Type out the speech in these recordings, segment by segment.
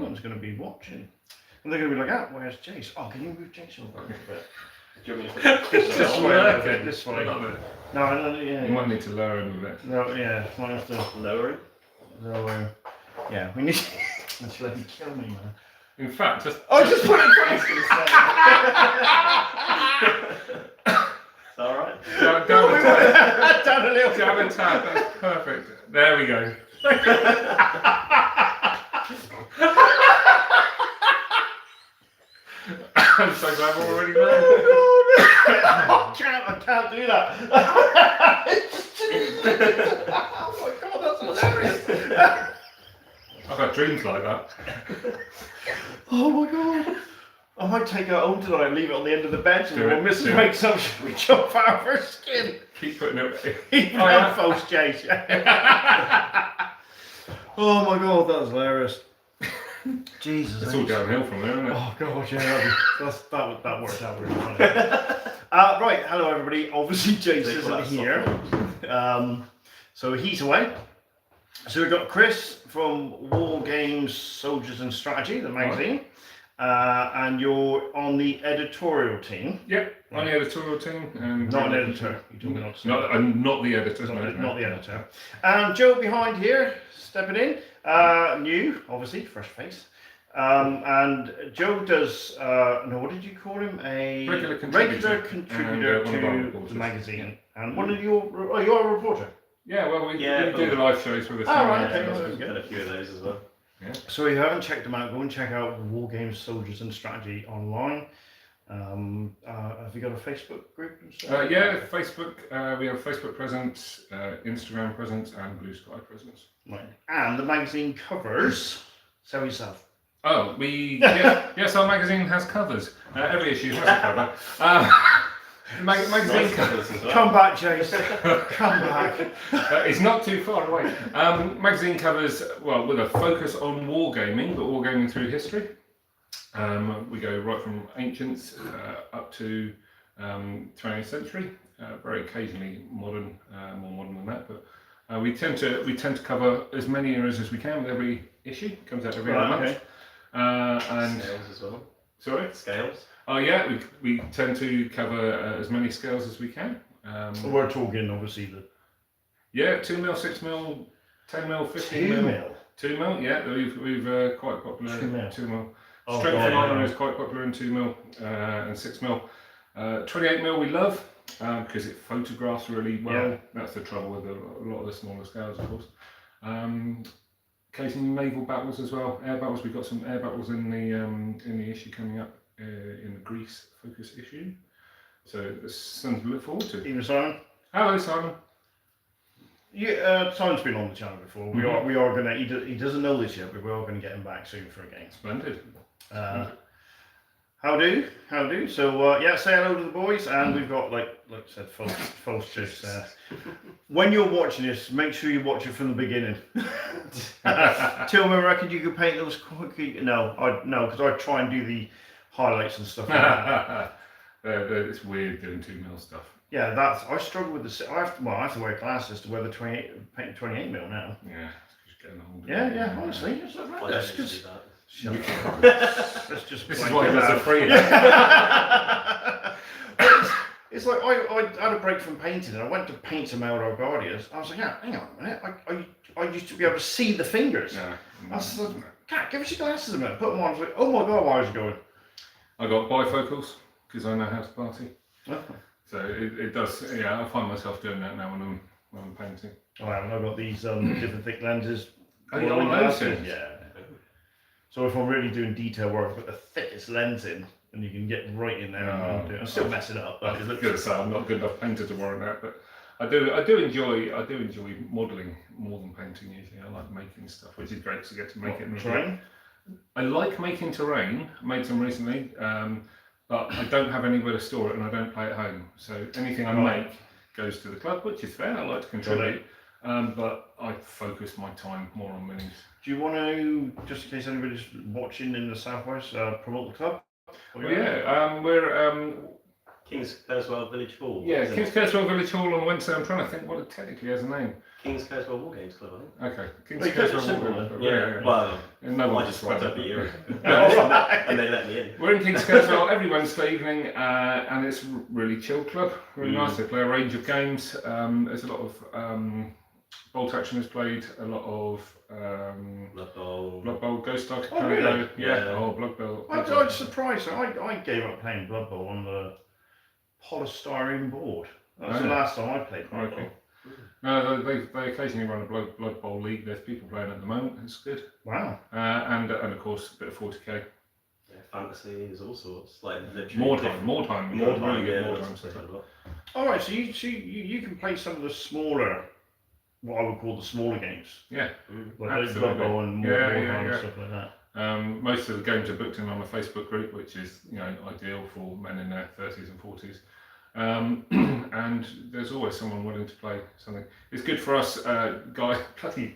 one's going to be watching. And they're going to be like, ah, where's Jace? Oh, can you move Jace over a little bit? Do you want me to put This way, this way. No, yeah. You might need to lower him a bit. No, yeah, might have to lower it? lower him. Yeah, we need to... Let's let him kill me, man. In fact, just... Oh, just put it in front It's alright? Down a little. Jab and tap, that's perfect. There we go. I'm so glad we're already there. I can't do that. Oh my god, that's hilarious. I've got dreams like that. Oh my god. I might take her home tonight and leave it on the end of the bed so when Mrs. wakes up, she'll jump out of her skin. Keep putting it. Even false Jace. Oh my god, that was hilarious. Jesus. It's all downhill from there, isn't it? Oh god, yeah, that worked out really funny. Right, hello everybody. Obviously Jace isn't here. So he's away. So we've got Chris from War Games, Soldiers and Strategy, the magazine. And you're on the editorial team. Yep, on the editorial team. And not an editor. I'm not the editor. Not the editor. And Joe behind here, stepping in. New, obviously, fresh face. And Joe does, no, what did you call him? A regular contributor to the magazine. And one of your, oh, you're a reporter? Yeah, well, we do the live shows with us. Oh, right, okay. We've got a few of those as well. Yeah. So if you haven't checked them out, go and check out War Games, Soldiers and Strategy online. Have you got a Facebook group and stuff? Yeah, Facebook. We have Facebook presence, Instagram presence, and Blue Sky presence. Right. And the magazine covers. Sell yourself. Oh, yes, our magazine has covers. Every issue has a cover. Magazine covers as well. Come back, Jace. Come back. It's not too far away. Magazine covers, well, with a focus on wargaming, but wargaming through history. We go right from ancients up to 20th century. Very occasionally modern, more modern than that, but we tend to cover as many eras as we can with every issue. It comes out every other month. And scales as well. Sorry? Scales? Oh yeah, we tend to cover as many scales as we can. We're talking obviously the... Yeah, 2mm, 6mm, 10mm, 15mm. 2mm? 2mm, yeah, we've quite popular. 2mm. Oh, Strength and Honour is quite popular in 2mm and 6mm. 28mm we love because it photographs really well. Yeah. That's the trouble with a lot of the smaller scales, of course. Occasionally naval battles as well. Air battles. We've got some air battles in the issue coming up in the Greece focus issue. So there's something to look forward to. Even Simon. Hello, Simon. Yeah, Simon's been on the channel before. We are gonna. He doesn't know this yet, but we are gonna get him back soon for a game. Splendid. How do? So yeah, say hello to the boys, and we've got like I said, false chips there. When you're watching this, make sure you watch it from the beginning. Tillman, I reckon you could paint those quickly. No, because I try and do the highlights and stuff like that. It's weird doing 2mm stuff. Yeah, I struggle with the. I have to wear glasses to wear the 28mm now. Yeah, just getting old. Yeah, honestly, it's like Why don't you do that? Shut up. Let's just. This is why he does a free. It's like I had a break from painting and I went to paint some Eldar Guardians. I was like, yeah, hang on a minute. I used to be able to see the fingers. Yeah. I was like, Cat, give us your glasses a minute. Put them on. I was like, oh my god, why was it going? I got bifocals because I know how to party. Oh. So it does. Yeah, I find myself doing that now when I'm painting. Oh, and I've got these different thick lenses. Oh, you got glasses? Yeah. So if I'm really doing detail work, I put the thickest lens in, and you can get right in there. I'm still messing it up. I was going to say I'm not good enough painter to warrant that, but I do enjoy modelling more than painting. Usually, I like making stuff, which is great to get to make it in the terrain. I like making terrain. Made some recently, but I don't have anywhere to store it, and I don't play at home. So anything I make goes to the club, which is fair. I like to contribute, but I focus my time more on minis. Do you want to, just in case anybody's watching in the southwest, promote the club? Well, yeah, we're King's Kurzweil Village Hall. Yeah, isn't King's it? Kurzweil Village Hall on Wednesday. I'm trying to think what it technically has a name. King's Kurzweil War Games Club, I think. Okay, King's Well, you kept it Kurzweil simple War then. Club. Yeah, well, And no I one just just went up a year Alright. and they let me in. We're in King's Kurzweil every Wednesday evening, and it's a really chill club. Really nice. They play a range of games. There's a lot of bolt action is played. A lot of Blood Bowl, Ghost Ark. Oh, really? Yeah. Yeah. Oh, Blood Bowl. I was surprised. I gave up playing Blood Bowl on the polystyrene board. That was the last time I played Blood Bowl. Okay. No, they occasionally run a Blood Bowl league. There's people playing at the moment. It's good. Wow. And of course a bit of 40k. Yeah, fantasy is all sorts. Like literally More time. Really good yeah, more that's time. quite a lot. All right, so you can play some of the smaller, what I would call the smaller games, Yeah. like Absolutely. Blood Bowl and Yeah, Warhammer yeah, and yeah. stuff like that. Most of the games are booked in on a Facebook group, which is ideal for men in their 30s and 40s. And there's always someone willing to play something. It's good for us, guy. Bloody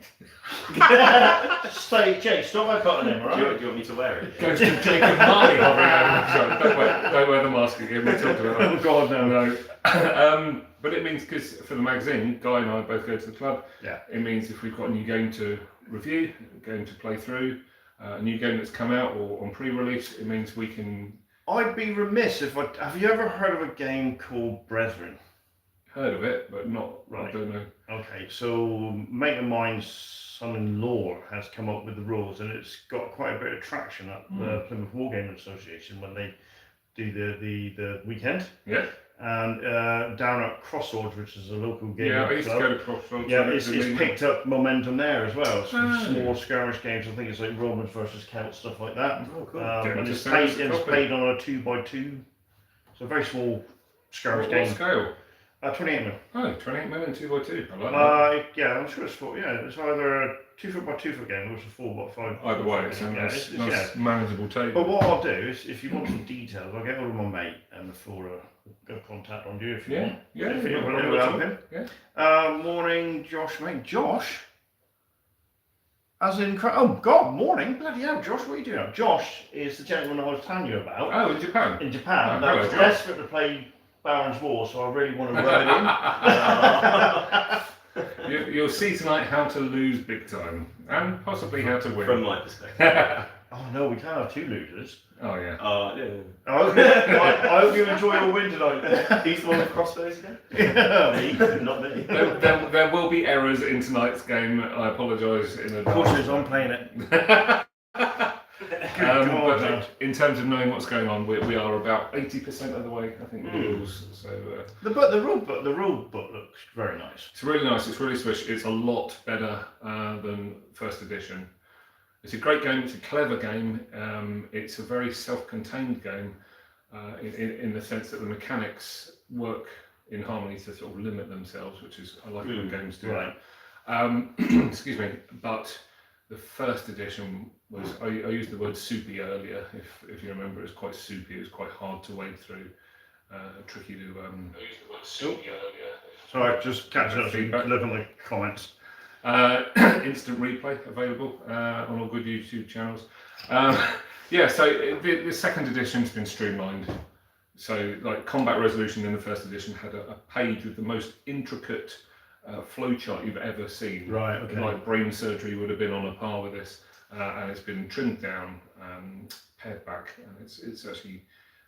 Stay, Jake. Stop my cutting him, all Do you right? want me to wear it? goes to Jacob Marley hovering over. Sorry, don't wear the mask again. We talked about that. Oh God, no. No. But it means, because for the magazine, Guy and I both go to the club. Yeah. It means if we've got a new game to review, a game to play through, a new game that's come out or on pre-release, it means we can. I'd be remiss if I. Have you ever heard of a game called Brethren? Heard of it, but not. Right. I don't know. Okay, so mate of mine's son-in-law has come up with the rules, and it's got quite a bit of traction at the Plymouth Wargaming Association when they do the weekend. Yeah. And down at Crossroads, which is a local gaming Yeah, I used to club. go to Crossroads. Yeah, it's picked up momentum there as well. Some Ah. small skirmish games. I think it's like Romans versus Celts, stuff like that. Oh, cool. And Just it's played on a 2x2, so a very small skirmish What game. scale? 28 mil. Oh, 28 million 2x2. I like that. Yeah, I'm sure it's it's either a 2-foot-by-2-foot game or it's a 4x5. Either way, it's a Yeah, nice, yeah. nice manageable table. But what I'll do is, if you want some details, I'll get hold of my mate and for a contact on you if you want. Yeah, If you no want problem to at help all. him. Yeah. Morning, Josh, mate. Josh? As in, oh God, morning. Bloody hell, Josh, what are you doing? Josh is the gentleman I was telling you about Oh, in Japan. in Japan. Oh, That hello, was Josh. desperate to play Baron's War, so I really want to rub it in. You'll see tonight how to lose big time, and possibly how to win. From my perspective. Oh no, we can't have two losers. Oh yeah. Yeah. I hope you enjoy your win tonight. He's the one with crossbows again? Yeah. Me, not me. There will be errors in tonight's game. I apologise in Of course, advance. I'm playing it. God, no. But in terms of knowing what's going on, we are about 80% of the way, I think, with the rules. So The rule book looks very nice. it's really nice. It's really swish. It's a lot better than first edition. It's a great game. It's a clever game. It's a very self-contained game in the sense that the mechanics work in harmony to sort of limit themselves, which is I like when games do right. that. Excuse me, but the first edition was I used the word soupy earlier. If you remember, it was quite soupy. It was quite hard to wade through. Tricky to. I used the word soupy earlier. Sorry, just catching up. So you Feedback. look on the comments. Instant replay available on all good YouTube channels. Yeah, so the second edition's been streamlined. So, like, combat resolution in the first edition had a page with the most intricate flowchart you've ever seen. Right. Okay. Like brain surgery would have been on a par with this, and it's been trimmed down, pared back, and it's actually.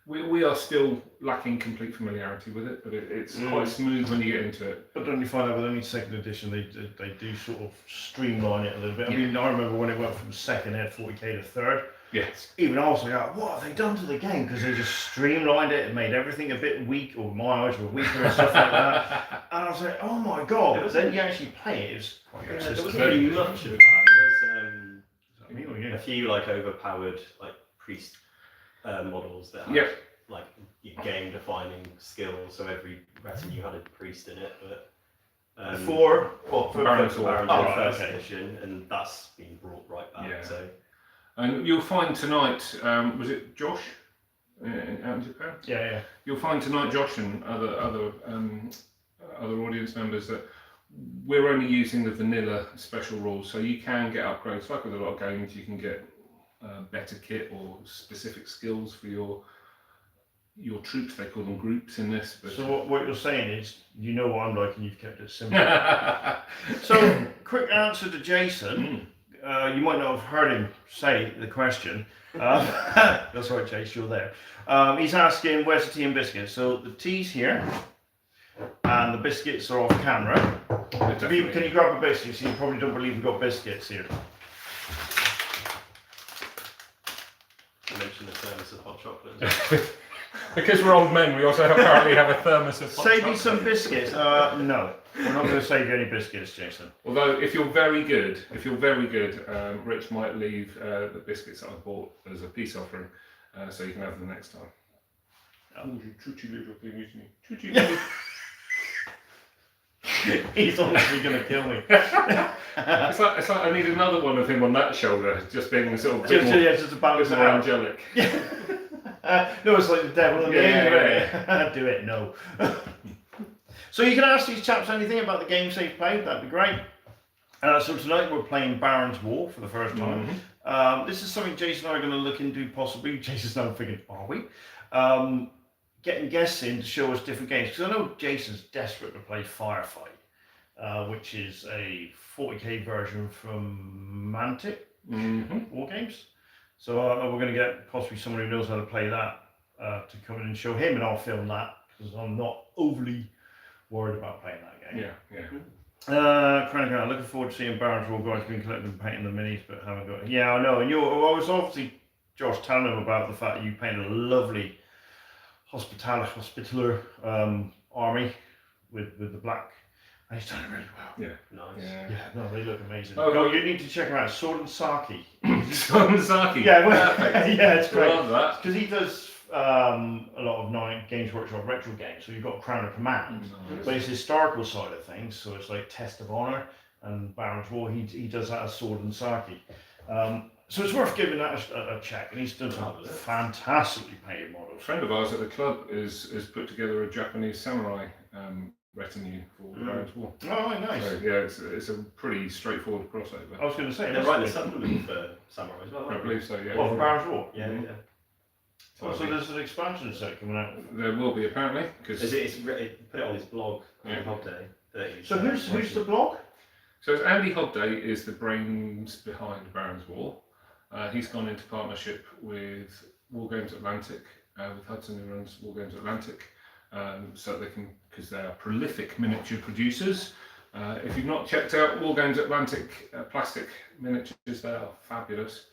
We are still lacking complete familiarity with it, but it's quite smooth when you get into it. But don't you find that with any second edition, they do sort of streamline it a little bit? I mean, I remember when it went from second, it had 40k to third. Yes. Even I was like, what have they done to the game? Because they just streamlined it and made everything a bit weak, or my eyes were weaker and stuff like that. And I was like, oh my God. But then you actually play it, it's quite There consistent. wasn't really much of that. There was Yeah. a few like overpowered like priest models that had Yep. like game defining skills. So every retinue had a priest in it, but For Baron's War. Baron's Oh, War right, first okay. edition, and that's been brought right back. Yeah. So And you'll find tonight, was it Josh out in Japan? Yeah. You'll find tonight, Josh and other audience members, that we're only using the vanilla special rules, so you can get upgrades. Like with a lot of games, you can get better kit or specific skills for your your troops. They call them groups in this. But... So what you're saying is, you know what I'm like, and you've kept it simple. So, quick answer to Jason. You might not have heard him say the question. That's right, Chase, you're there. He's asking, where's the tea and biscuits? So the tea's here, and the biscuits are off camera. Can you grab a biscuit? So you probably don't believe we've got biscuits here. You mentioned the thermos of hot chocolate. Because we're old men, we also apparently have a thermos of hot Save chocolate. me some biscuits. No, we're not going to save you any biscuits, Jason. Although, if you're very good, Rich might leave the biscuits that I bought as a peace offering, so you can have them next time. Oh, you choochie little thing, isn't he? Choochie little. He's honestly going to kill me. It's like I need another one of him on that shoulder, just being sort of just to balance more it out. angelic. No, it's like the devil and the angel. Yeah. Do it, no. So you can ask these chaps anything about the games they've played, that'd be great. So tonight we're playing Baron's War for the first time. This is something Jason and I are going to look into possibly. Jason's now thinking, are we? Getting guests in to show us different games. Because I know Jason's desperate to play Firefight, which is a 40k version from Mantic Wargames. So we're going to get possibly someone who knows how to play that to come in and show him, and I'll film that because I'm not overly worried about playing that game. Chronicler, looking forward to seeing Baron's War. Guys been collecting and painting the minis, but haven't got. Yeah, I know. And I was obviously, Josh, telling him about the fact that you painted a lovely hospitaller army with the black. And he's done it really well. Nice. Yeah. Yeah, no, they look amazing. Oh, no, you need to check him out. Sword and Saki. Sword and Saki. Yeah, yeah, it's great. I love that. Because he does a lot of Games Workshop retro games. So you've got Crown of Command, but it's the historical side of things. So it's like Test of Honor and Baron's War. He does that as Sword and Saki. So it's worth giving that a check. And he's done some fantastically painted models. A friend of ours at the club is put together a Japanese samurai retinue for Baron's War. Oh, nice. So, yeah, it's a pretty straightforward crossover. I was going to say, They're writing a supplement for Samurai as well. I believe so, yeah. Well, for Baron's War? Yeah. So there's an expansion set coming out. There will be, apparently. Cause put it on his blog on Hub Day. So who's the blog? So Andy Hobday is the brains behind Baron's War. He's gone into partnership with Wargames Atlantic, with Hudson, who runs Wargames Atlantic, so they can, because they are prolific miniature producers. If you've not checked out Wargames Atlantic plastic miniatures, they are fabulous.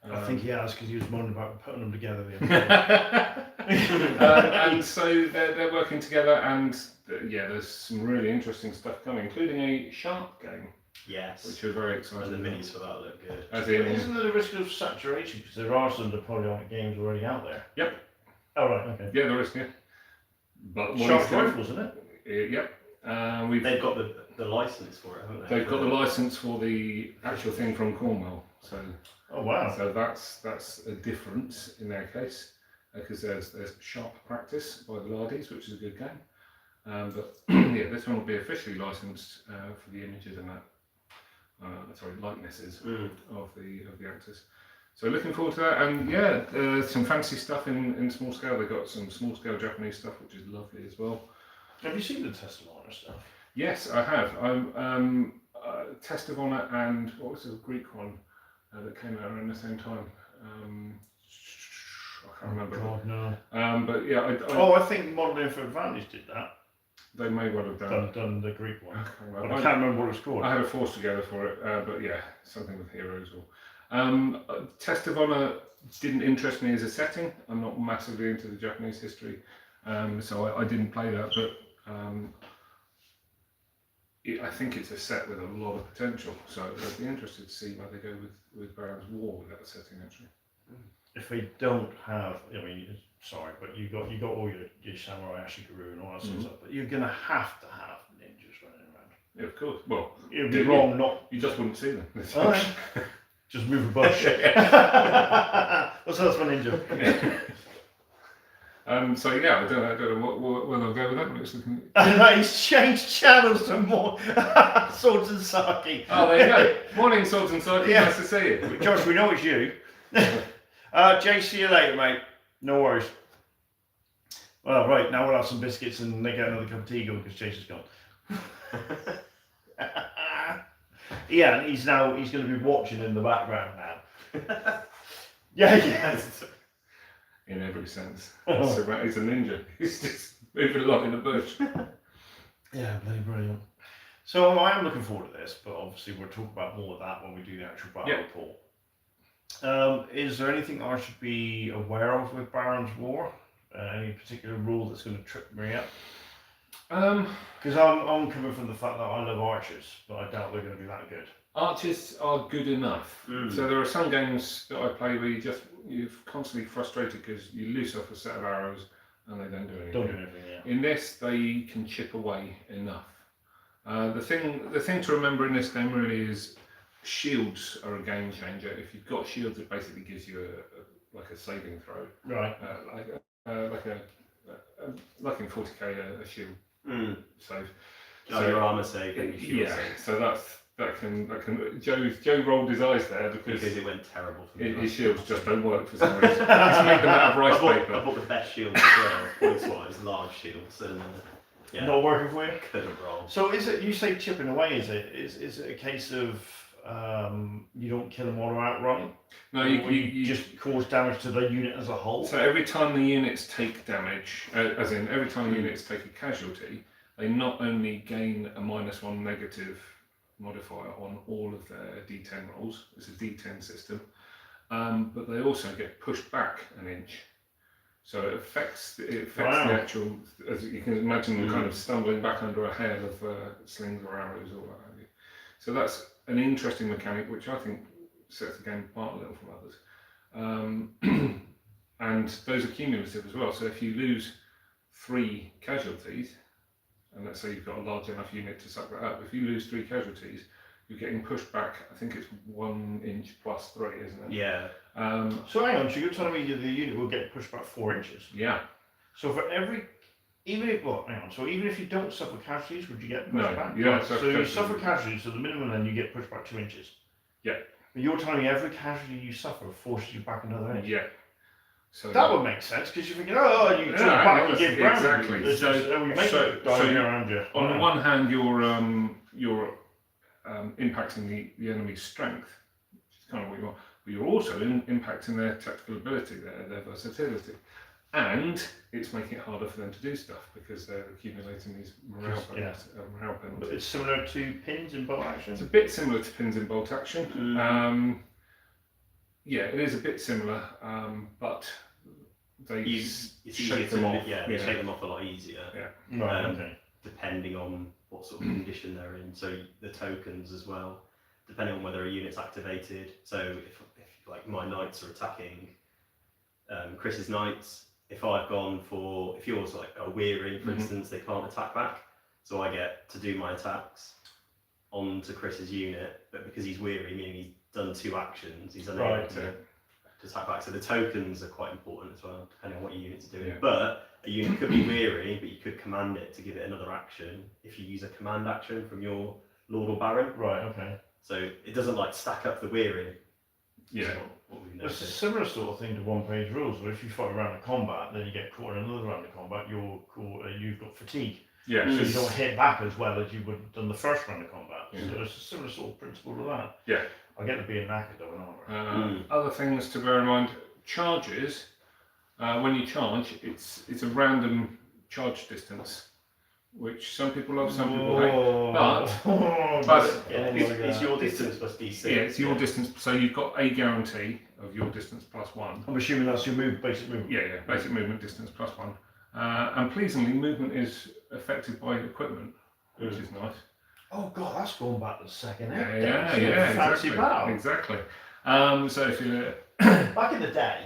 I think he has, because he was moaning about putting them together the other day. And so they're working together, and there's some really interesting stuff coming, including a shark game. Yes. Which we're very excited. And the minis for that look good. Isn't there a risk of saturation? Because there are some Napoleonic games already out there. Yep. Oh, right, okay. Yeah, there is, yeah. But Shark Rifles, isn't it? Yep. They've got the license for it, haven't they? They've got the license for the actual thing from Cornwall. So. Oh wow! So that's a difference in their case, because there's Sharp Practice by the Lardies, which is a good game. But this one will be officially licensed for the images and that. Likenesses of the actors. So looking forward to that, and some fancy stuff in small scale. They've got some small scale Japanese stuff, which is lovely as well. Have you seen the Test of Honor stuff? Yes, I have. Test of Honor and what was the Greek one that came out around the same time? I can't remember. God, no. But yeah, I think Modelling for Advantage did that. They may well have done the Greek one. I can't remember what it was called. I had a force together for it, but yeah, something with heroes or. Test of Honor didn't interest me as a setting. I'm not massively into the Japanese history, so I didn't play that. But I think it's a set with a lot of potential. So I'd be interested to see where they go with Baron's War with that setting actually. If they don't have, sorry, but you got all your samurai Ashikaru and all that sort of stuff, but you're gonna have to have ninjas running around. Yeah, of course. Well, it would be wrong not. You just wouldn't see them. Right. Just move a bush. What's else for ninja? So yeah, I don't know where they'll go with that. Looks looking... He's changed channels to more Swords and Saki. Oh, there you go. Morning, Swords and Saki. Nice to see you. Josh, we know it's you. Jay, see you later, mate. No worries. Well, right, now we'll have some biscuits and they get another cup of tea going because Chase is gone. Yeah, and he's going to be watching in the background now. Yeah. In every sense. So he's a ninja. He's just moving along in the bush. Yeah, bloody brilliant. So I am looking forward to this, but obviously we'll talk about more of that when we do the actual battle report. Is there anything I should be aware of with Baron's War? Any particular rule that's going to trip me up? Because I'm coming from the fact that I love archers, but I doubt they're going to be that good. Archers are good enough. So there are some games that I play where you're constantly frustrated because you loose off a set of arrows and they don't do anything. Don't do anything, yeah. In this, they can chip away enough. The thing to remember in this game really is shields are a game changer. If you've got shields, it basically gives you like a saving throw. Right. Like in 40k, a shield save. So your armour save and your shield save. So that can. Joe rolled his eyes there because it went terrible for me. His shields just don't work for some reason. He's made them out of rice paper. I bought the best shields as well, points-wise, large shields, and not working for you. Couldn't roll. So is it? You say chipping away? Is it a case of you don't kill them all outright? No, you just cause damage to the unit as a whole. So every time the units take damage, as in every time the units take a casualty, they not only gain a -1 negative modifier on all of their D10 rolls. It's a D10 system, but they also get pushed back an inch. So it affects the actual, as you can imagine, them kind of stumbling back under a hail of slings or arrows or what have you. So that's an interesting mechanic, which I think sets the game apart a little from others. And those are cumulative as well. So if you lose 3 casualties, and let's say you've got a large enough unit to suck that up, if you lose 3 casualties, you're getting pushed back, I think it's 1 inch plus 3, isn't it? Yeah. So hang on, so you're telling me the unit will get pushed back 4 inches? Yeah. So for even if you don't suffer casualties, would you get pushed back? Yeah. So you suffer casualties, so the minimum then you get pushed back 2 inches? Yeah. But you're telling me every casualty you suffer forces you back another inch? Yeah. So that would make sense because you're thinking, you jump back and give ground. Exactly. Around you. On the one hand, you're impacting the enemy's strength, which is kind of what you want, but you're also impacting their tactical ability, their versatility, and it's making it harder for them to do stuff because they're accumulating these morale penalties. But it's similar to pins in bolt action. It's a bit similar to pins in bolt action. Yeah, it is a bit similar, but they shake them off. Yeah, they shake them off a lot easier. Yeah. Right. Depending on what sort of condition they're in. So the tokens as well, depending on whether a unit's activated. So if like my knights are attacking Chris's knights, if yours like a weary, for instance, they can't attack back. So I get to do my attacks onto Chris's unit, but because he's weary, meaning he's done 2 actions, he's unable to attack back. So the tokens are quite important as well, depending on what your unit's doing. Yeah. But a unit could be weary, but you could command it to give it another action if you use a command action from your Lord or Baron. Right, okay. So it doesn't like stack up the weary. Yeah. What we've It's a noticed. similar sort of thing to one-page rules, where if you fight a round of combat, then you get caught in another round of combat, you've got fatigue. Yeah. So you don't hit back as well as you would have done the first round of combat. Yeah. So it's a similar sort of principle to that. Yeah. I get to be knackered though in armour. Other things to bear in mind: charges. When you charge, it's a random charge distance, which some people love, some people hate. But it's your distance plus DC. Yeah, it's your distance. So you've got a guarantee of your distance plus 1. I'm assuming that's your basic movement. Yeah, basic movement distance plus 1. And pleasingly, movement is affected by equipment, which is nice. Oh god, that's going back to the second act. Yeah, fancy battle. Exactly. So if you're back in the day.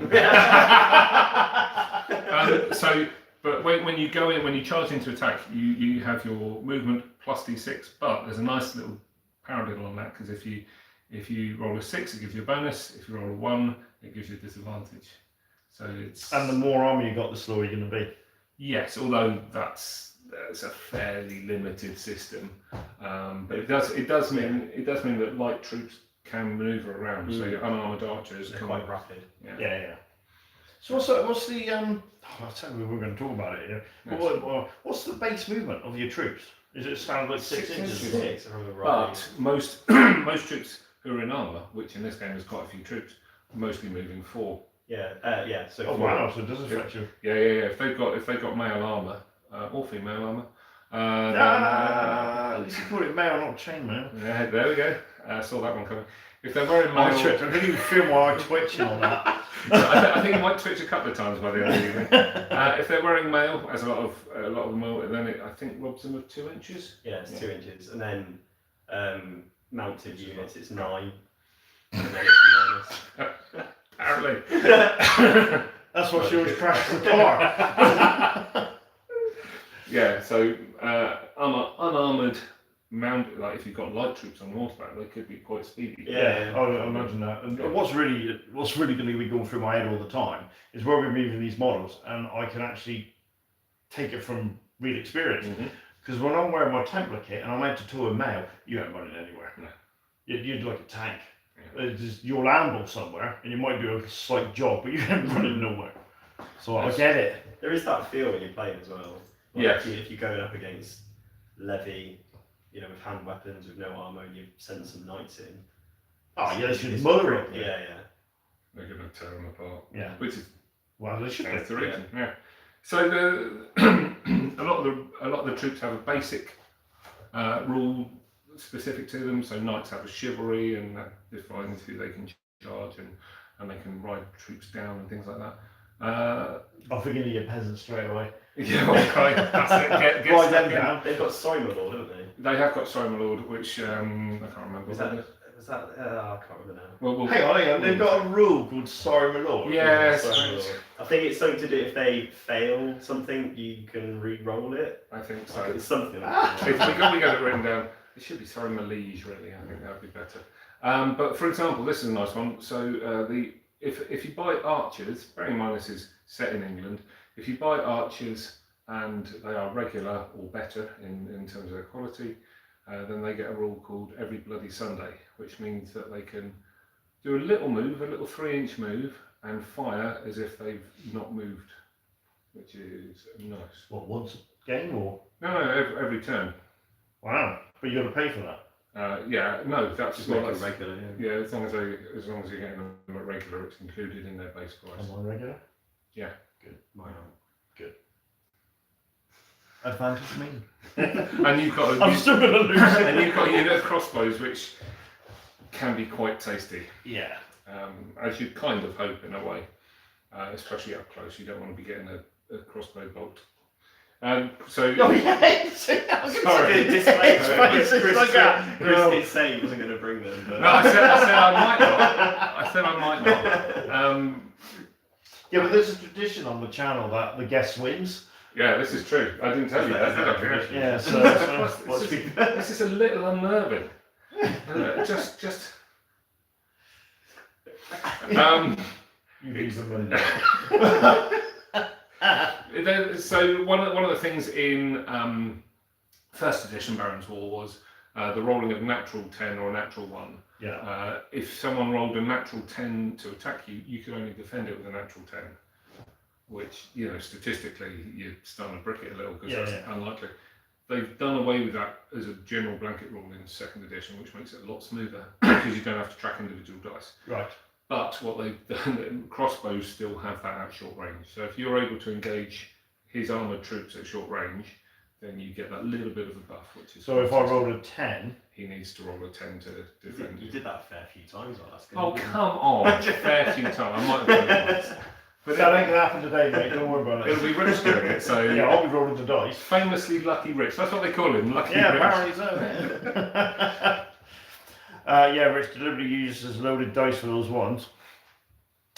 But when you go in, when you charge into attack, you have your movement plus D6. But there's a nice little paradiddle on that because if you roll a 6, it gives you a bonus. If you roll a 1, it gives you a disadvantage. So and the more armor you got, the slower you're going to be. Yes, although that's a fairly limited system, but it does mean that light troops can manoeuvre around. So your unarmored archers are quite rapid. Yeah. So what's the I'll tell you, we're going to talk about it here. Yes. What's the base movement of your troops? Is it standard like 6 inches? 6 from the right. But most troops who are in armour, which in this game is quite a few troops, are mostly moving 4. Yeah. So Oh wow! So it does affect you. Yeah. If they've got male armour or female armour, At least you call it mail, not chainmail. yeah, there we go. Saw that one coming. If they're wearing male, I think you feel while I'm twitching on that. I think you might twitch a couple of times by the end of the evening. If they're wearing mail, as a lot of them will, then it, I think robs them of 2 inches. Yeah, it's 2 inches, and then mounted units it's 9, and then it's minus. Apparently. That's why she always crashes the car. Yeah, so unarmoured mount, like if you've got light troops on horseback, they could be quite speedy. Yeah, I imagine that. And what's really going to be going through my head all the time is where we're moving these models, and I can actually take it from real experience. Because when I'm wearing my Templar kit and I'm out to tour in mail, you ain't running anywhere. No. You're like a tank. Yeah. You'll amble somewhere, and you might do a slight jog, but you ain't running nowhere. So I get it. There is that feel when you're playing as well. Like Yeah. If you're going up against levy, with hand weapons, with no armour, and you've sent some knights in. Oh yeah, they should mother it. Yeah. They're going to tear them apart. Yeah. Which is Well, they should. that's the reason. Yeah. So a lot of the troops have a basic rule specific to them. So knights have a chivalry, and that defines who they can charge and they can ride troops down and things like that. I'm thinking of your peasants straight away. Yeah, okay, that's it. Get Ride stuck them in. down. They've got Sorry My Lord, haven't they? They have got Sorry My Lord, which I can't remember. Was that? I can't remember now. Well, Hang on, they've got a rule called Sorry My Lord. Yes. Sorry My Lord. I think it's something to do if they fail something, you can re-roll it. I think so. Like it's something like that. If we got it written down, it should be Sorry My Liege, really. I think that would be better. But for example, this is a nice one. So if you buy archers, bearing in mind this is set in England, if you buy archers and they are regular or better in terms of their quality, then they get a rule called Every Bloody Sunday, which means that they can do a little move, a little 3-inch move, and fire as if they've not moved, which is nice. What, once a game or? No, every turn. Wow, but you got to pay for that. No, that's Just well, make it that's- regular. Yeah, as long as you're getting them at regular, it's included in their base price. Am I regular? Yeah. Good. Mine aren't. Advantage me. And you've got I'm still going to lose. and you've got a unit of crossbows which can be quite tasty, Yeah. as you'd kind of hope in a way, especially up close. You don't want to be getting a crossbow bolt. So Oh yeah. Sorry. It's like that. Chris did say he wasn't going to bring them. But... No, I said I might not. I said I might not. Yeah, but there's a tradition on the channel that the guest wins. Yeah, this is true. I didn't tell you that, did I? Yeah, so This is a little unnerving. Just. You leave them So one of the things in first edition Baron's War was the rolling of natural 10 or a natural 1. Yeah. If someone rolled a natural 10 to attack you, you could only defend it with a natural 10, which, statistically you stun and brick it a little because that's unlikely. They've done away with that as a general blanket rule in second edition, which makes it a lot smoother because you don't have to track individual dice. Right. But what they've done, crossbows still have that at short range. So if you're able to engage his armoured troops at short range, then you get that little bit of a buff. Which is So if I roll a 10, he needs to roll a 10 to defend You you. did that a fair few times last game. Oh, come on. A fair few times. I might have done it once. but that ain't gonna happen today, mate. Don't worry about It'll it. be Rich doing it, so Yeah, I'll be rolling the dice. famously Lucky Rich. That's what they call him, Lucky Yeah, Rich. apparently so. Yeah, Rich deliberately uses loaded dice for those ones.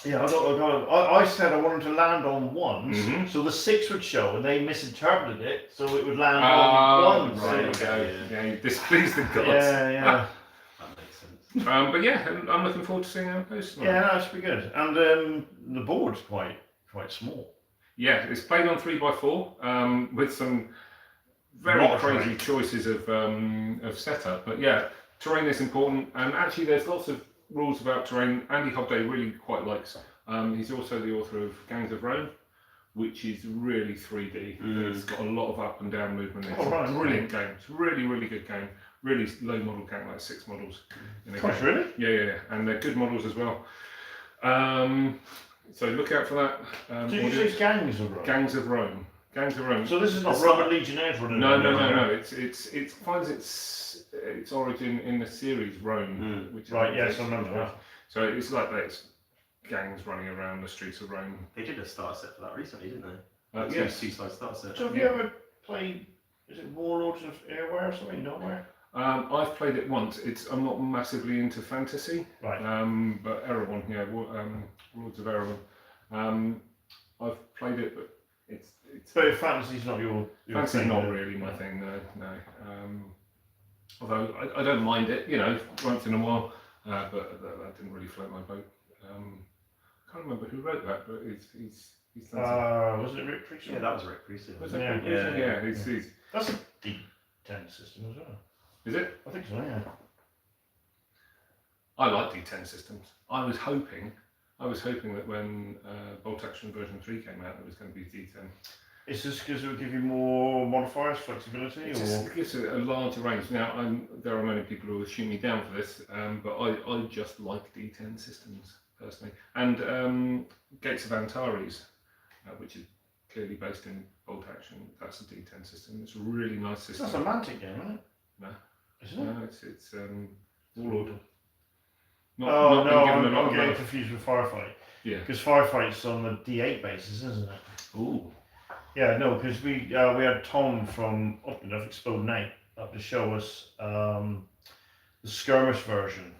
Yeah, I said I wanted to land on ones, Mhm. so the 6 would show, and they misinterpreted it, so it would land on ones. There you go. Yeah, you displeased the gods. Yeah. That makes sense. But yeah, I'm looking forward to seeing how it goes tonight. Yeah, that should be good. And the board's quite small. Yeah, it's played on 3x4 with some very Lot of crazy terrain. choices of setup. But yeah, terrain is important, and actually there's lots of rules about terrain. Andy Hobday really quite likes He's also the author of Gangs of Rome, which is really 3D. It's got a lot of up and down movement. It's a brilliant game. It's a really, really good game. Really low model count, like 6 models. In a game. Really? Yeah. And they're good models as well. So look out for that. Did you say Gangs of Rome? Gangs of Rome. Gangs of Rome. So this is not Roman Legionnaires running No. It finds its origin in the series Rome, which right. Yes, I remember that. So it's like that. It's gangs running around the streets of Rome. They did a starter set for that recently, didn't they? Yes. Two-side starter set. So have you ever played? Is it Warlords of Airware or something? Nowhere. I've played it once. I'm not massively into fantasy. Right. But Erewhon, Lords of Erewhon. I've played it, but it's. But if fantasy's not your Fantasy's thing, not really my thing. No. Although I don't mind it, once in a while. But that didn't really float my boat. I can't remember who wrote that, but he's done was it Rick Priestley? Yeah, that was Rick Priestley. Was it? Yeah. He's That's a D10 system as well. Is it? I think so. Yeah. I like D10 systems. I was hoping that when Bolt Action version 3 came out, it was going to be D10. Is this because it would give you more modifiers, flexibility, It gives it a larger range. Now, there are many people who will shoot me down for this, but I just like D10 systems personally. And Gates of Antares, which is clearly based in Bolt Action, that's a D10 system. It's a really nice system. That's a Mantic game, isn't it? No. Isn't it? No, it's Warlord. I'm getting confused with Firefight. Yeah. Because Firefight's on the D8 basis, isn't it? Ooh. Yeah, no, because we had Tom from Exploding 8 up to show us the skirmish version,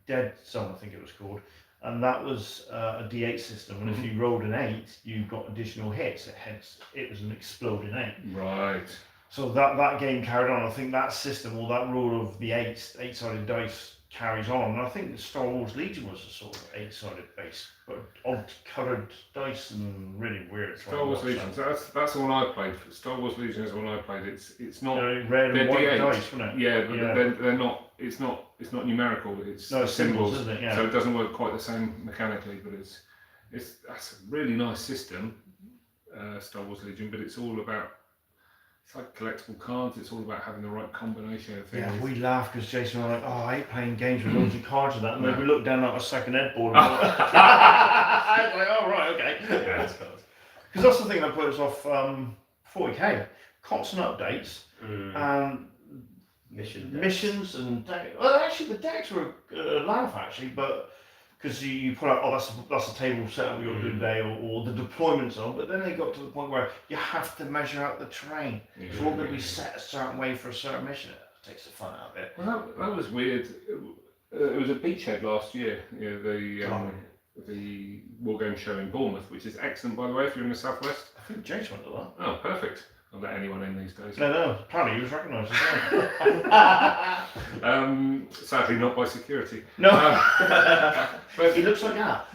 Dead Zone I think it was called, and that was a D8 system, and if you rolled an 8, you got additional hits, hence it was an Exploding 8. Right. So that game carried on. I think that system, or that rule of the 8-sided dice carries on, and I think Star Wars Legion was a sort of 8-sided base, but odd-coloured dice and really weird. Star Wars Legion. So that's the one I played. Star Wars Legion is the one I played. It's not red and white D8. dice, wasn't it? Yeah, but they're not. It's not numerical. It's symbols, isn't it? Yeah. So it doesn't work quite the same mechanically, but that's a really nice system, Star Wars Legion. But it's all about. It's like collectible cards. It's all about having the right combination of things. Yeah, we laughed because Jason was like, I hate playing games with loads of cards and that. And then we looked down at our second ed board. And I was like, oh, right, okay. Yeah, because that's the thing that put us off 40k. Constant updates and missions and decks. Well, actually, the decks were a laugh, actually, but because you put out, that's a table setup we got to do today, or the deployment zone. But then they got to the point where you have to measure out the terrain. It's all going to be set a certain way for a certain mission. It takes the fun out of it. Well, that was weird. It was at Beachhead last year. The Wargame show in Bournemouth, which is excellent, by the way, if you're in the southwest. I think James went to that. Oh, perfect. I'll let anyone in these days. No, apparently he was recognised as well. Sadly, not by security. No, but he looks like that.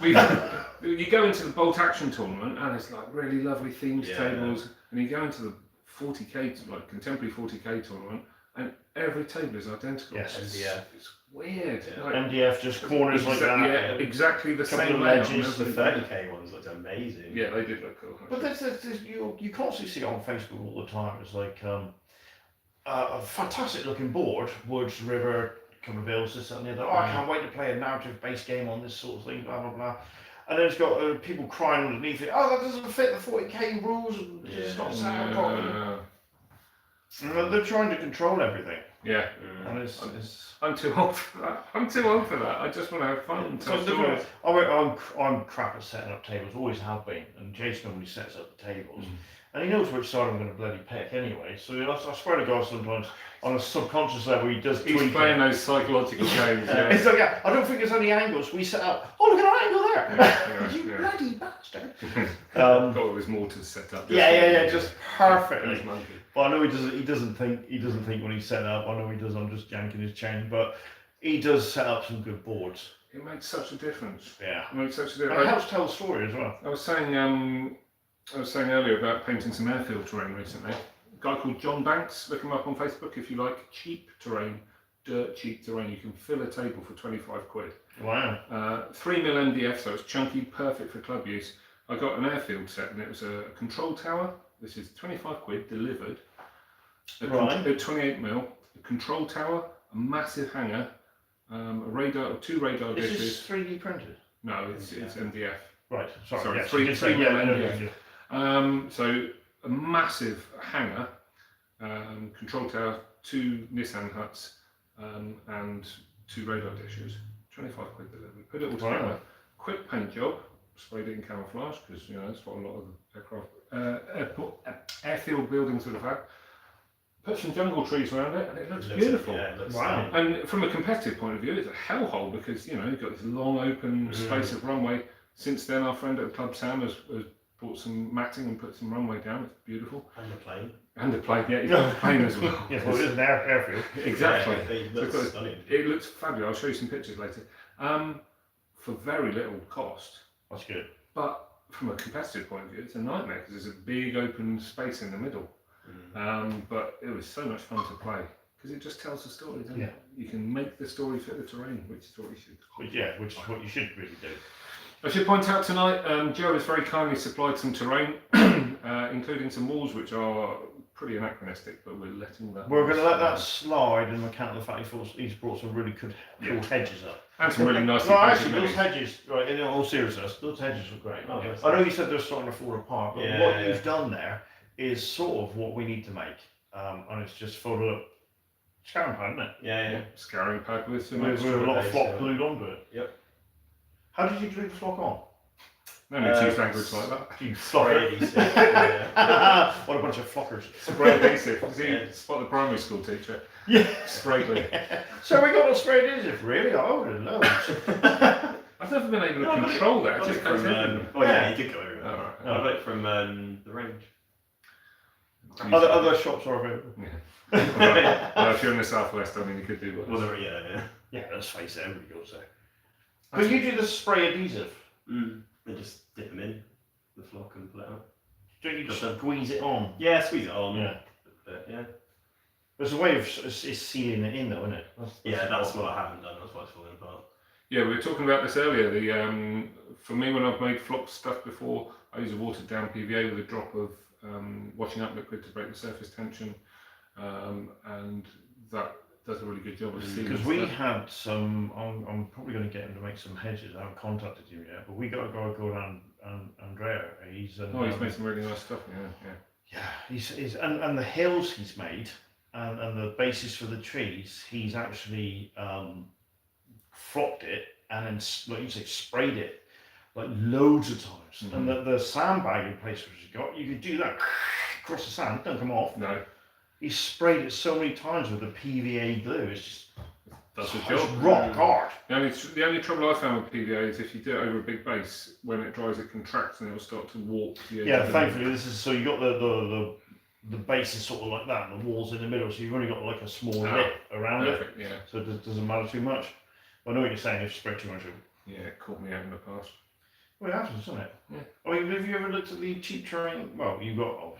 You go into the Bolt Action tournament, and it's like really lovely themed tables, and you go into the 40k, like contemporary 40k tournament, and every table is identical. Yes, it's weird. Yeah. Like, MDF just corners like that. Yeah, exactly the same layout. The 30k ones looked amazing. Yeah, they did look cool. But you constantly see it on Facebook all the time. It's like a fantastic looking board, woods, river, couple of hills, this and the other. Oh, I can't wait to play a narrative-based game on this sort of thing. Blah blah blah. And then it's got people crying underneath it. Oh, that doesn't fit the 40k rules. And it's not set up properly. And they're trying to control everything. Yeah. And I'm too old for that. I just want to have fun and tell stories. I'm crap at setting up tables, always have been. And Jason normally sets up the tables. And he knows which side I'm going to bloody pick anyway. So I swear to God, sometimes on a subconscious level, he does tweak. He's playing those psychological games. Yeah. It's like, I don't think there's any angles. We set up. Oh, look at our angle there! You bloody bastard! God, it was mortars set up. Just perfectly. Well, I know he doesn't think when he's set up. I know he does. I'm just yanking his chain, but he does set up some good boards. It makes such a difference. Yeah, it makes such a difference. And it helps tell the story as well. I was saying earlier about painting some airfield terrain recently. A guy called John Banks. Look him up on Facebook if you like cheap terrain. dirt cheap terrain. You can fill a table for 25 quid. Wow. 3mm MDF, so it's chunky, perfect for club use. I got an airfield set, and it was a control tower. This is 25 quid delivered. A 28mm, a control tower, a massive hangar, a radar, 2 radar Is dishes. this 3D printed? No, it's MDF. Right. Sorry. Sorry, Yes, 3mm MDF. So a massive hangar, control tower, 2 Nissan huts, and 2 radar dishes. 25 quid delivered. Put it all together. Wow. Quick paint job. Sprayed it in camouflage because that's what a lot of airfield buildings would have had. Put some jungle trees around it, and it looks beautiful. It looks Wow. And from a competitive point of view, it's a hellhole because you've got this long open space of runway. Since then, our friend at the club, Sam, has brought some matting and put some runway down. It's beautiful. And the plane. And the plane, yeah, he's got the plane as well. Yes, well, it is an airfield. Exactly. Yeah, it looks stunning. It looks fabulous. I'll show you some pictures later. For very little cost. That's good. But from a competitive point of view, it's a nightmare because there's a big open space in the middle. But it was so much fun to play because it just tells a story, doesn't it? You can make the story fit the terrain, which is what you should. Which is what you should really do. I should point out tonight, Joe has very kindly supplied some terrain, including some walls which are pretty anachronistic, but we're letting that. We're going to let that slide on account of the fact he's brought some really cool hedges up. And some really nice. No, actually, those hedges, right, in all seriousness, those hedges look great. Oh, I know you said they're starting to fall apart, but what you've done there is sort of what we need to make. And it's just folded up scouring pad, isn't it? Yeah. Scouring pad with some With a lot of flock glued onto it. Yep. How did you glue the flock on? No need to use language like that. You Spray flocker. adhesive. What a bunch of flockers. Spray adhesive. See, spot the primary school teacher. Yeah. Spray glue. So we got a spray adhesive, really? I would have known. I've never been able to control that. It just goes everywhere. Yeah, you did go everywhere. Oh, right. I got it from the range. Other shops are available. Yeah. Well, if you're in the southwest, I mean, you could do worse. Well, yeah. Yeah, let's face it, everybody goes there. But you do the spray adhesive. And just dip them in the flock and pull it out. Don't you just squeeze it on? Yeah, squeeze it on. Yeah. Yeah. There's a way of sealing it in, though, isn't it? That's what I haven't done. That's why it's falling apart. Yeah, we were talking about this earlier. For me, when I've made flock stuff before, I use a watered down PVA with a drop of washing up liquid to break the surface tension, and that does a really good job of sealing. Because we had some, I'm probably going to get him to make some hedges. I haven't contacted you yet, but we got a guy called Andrea. He's made some really nice stuff. Yeah. He's and the hills he's made and the basis for the trees, he's actually flocked it and then, like you say, sprayed it like loads of times. And the sandbagging place which he got, you could do that across the sand, don't come off. No. He sprayed it so many times with the PVA glue. It's just that's a it's job. rock hard. The only trouble I found with PVA is if you do it over a big base, when it dries, it contracts and it will start to warp. Thankfully, this is so you got the base is sort of like that, and the walls in the middle, so you've only got like a small lip around it. Yeah. So it doesn't matter too much. I know what you're saying. If you spray too much, yeah, it caught me out in the past. well, it happens, doesn't it? Yeah. I mean, have you ever looked at the cheap terrain? Well, you got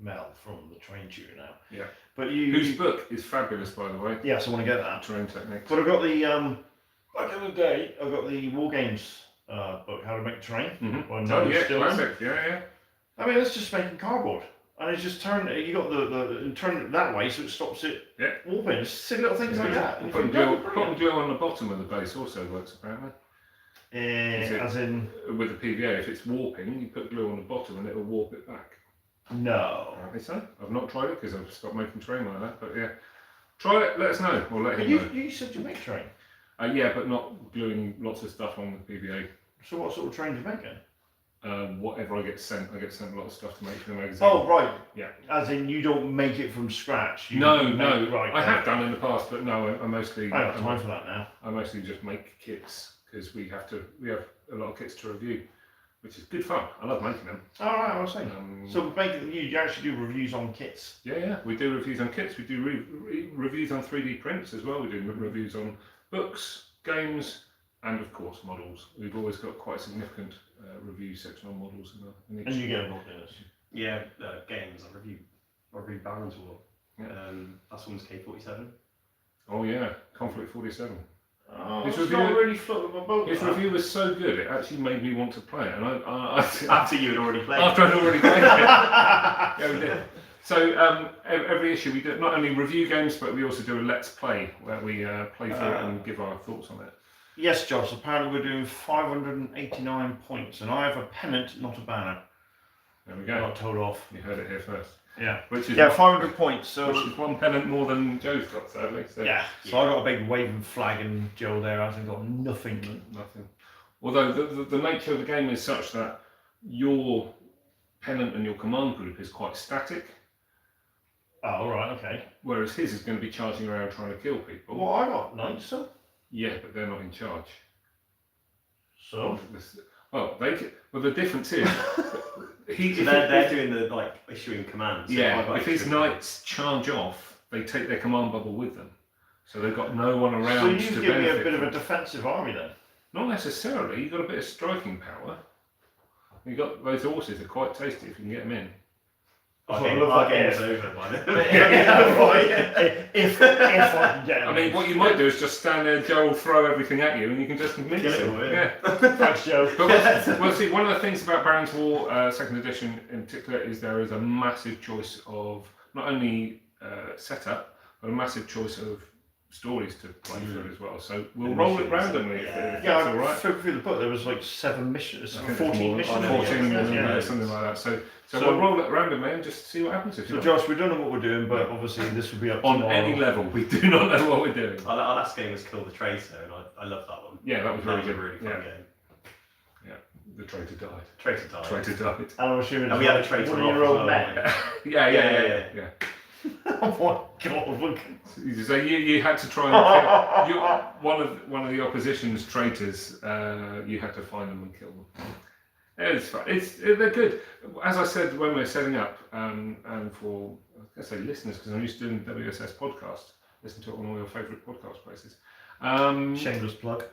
Mel from the Terrain Tutor now. Yeah. But whose book is fabulous, by the way. Yes, I want to get that. Terrain techniques. But I got the back in the day. I got the Wargames book, How to Make Terrain. Classic. Yeah. I mean, it's just making cardboard, and it's just turn. You got the turn it that way, so it stops it warping. Just silly little things like that. Putting glue on the bottom of the base also works apparently. As in with the PVA, if it's warping, you put glue on the bottom and it will warp it back. no. Apparently so. I've not tried it because I've stopped making terrain like that. But yeah, try it. Let us know. Or let him know. You said you make terrain. Yeah, but not gluing lots of stuff on the PVA. So what sort of terrain do you make then? Whatever I get sent a lot of stuff to make for the magazine. Oh right. Yeah. As in you don't make it from scratch. No. Right. I have done in the past, but no. I mostly. I have time for that now. I mostly just make kits because we have a lot of kits to review, which is good fun. I love making them. All right, I was saying. So you actually do reviews on kits. Yeah. We do reviews on kits. We do reviews on 3D prints as well. We do reviews on books, games, and of course models. We've always got quite a significant review section on models in each. And you get involved in this. Yeah, games. I review Baron's War. Last one was K47. Oh yeah, Conflict 47. Oh, His it's review- not really floating my boat. His that. review was so good, it actually made me want to play it. And After you had already played. after I'd already played it. Yeah, we did. So every issue we do not only review games, but we also do a let's play where we play through it and give our thoughts on it. Yes, Josh. Apparently we're doing 589 points, and I have a pennant, not a banner. There we I go. got told off. You heard it here first. Yeah. Which is 500 points. So which is one pennant more than Joe's got, sadly. So yeah. So I got a big waving flag, and Joe there hasn't got nothing. nothing. Although the nature of the game is such that your pennant and your command group is quite static, Oh, right, okay. whereas his is going to be charging around trying to kill people. Well, I got knights, so. Yeah, but they're not in charge. So. Well, the difference is So they're doing the like issuing commands. So yeah, I've got if his extra- knights charge off, they take their command bubble with them, so they've got no one So around you to give me benefit. a bit of from a it. defensive army then. Not necessarily. You've got a bit of striking power. You got those horses are quite tasty if you can get them in. Our Well, game- look our like game's if. over by then. If I can get I mean, what you might do is just stand there, Joe will throw everything at you, and you can just mince Kill it it. all, yeah. Thanks, Joe. But well, see, one of the things about Baron's War Second Edition in particular is there is a massive choice of not only setup, but a massive choice of stories to play through as well. So we'll And roll it missions. randomly if Yeah, that's all I right. flipped through the book. There was like 7 missions, I think it's 14 more- missions. 14, Yeah. something like that. So So- we'll roll it randomly and just see what happens. If So, you Josh, we don't know what we're doing, but obviously this will be up on tomorrow. any level, we do not know what we're doing. Our last game was Kill the Traitor, and I love that one. Yeah, that was That really was a good. really fun Yeah, game. the traitor died. Traitor died. Traitor died. And I'm assuming And we had a traitor off as 1-year-old well, man. yeah. Yeah. Oh my god, look. So you had to try and kill one of the opposition's traitors. You had to find them and kill them. It's fun. They're good. As I said when we were setting up, and for I say listeners because I'm used to doing WSS podcast. Listen to it on all your favourite podcast places. Shameless plug.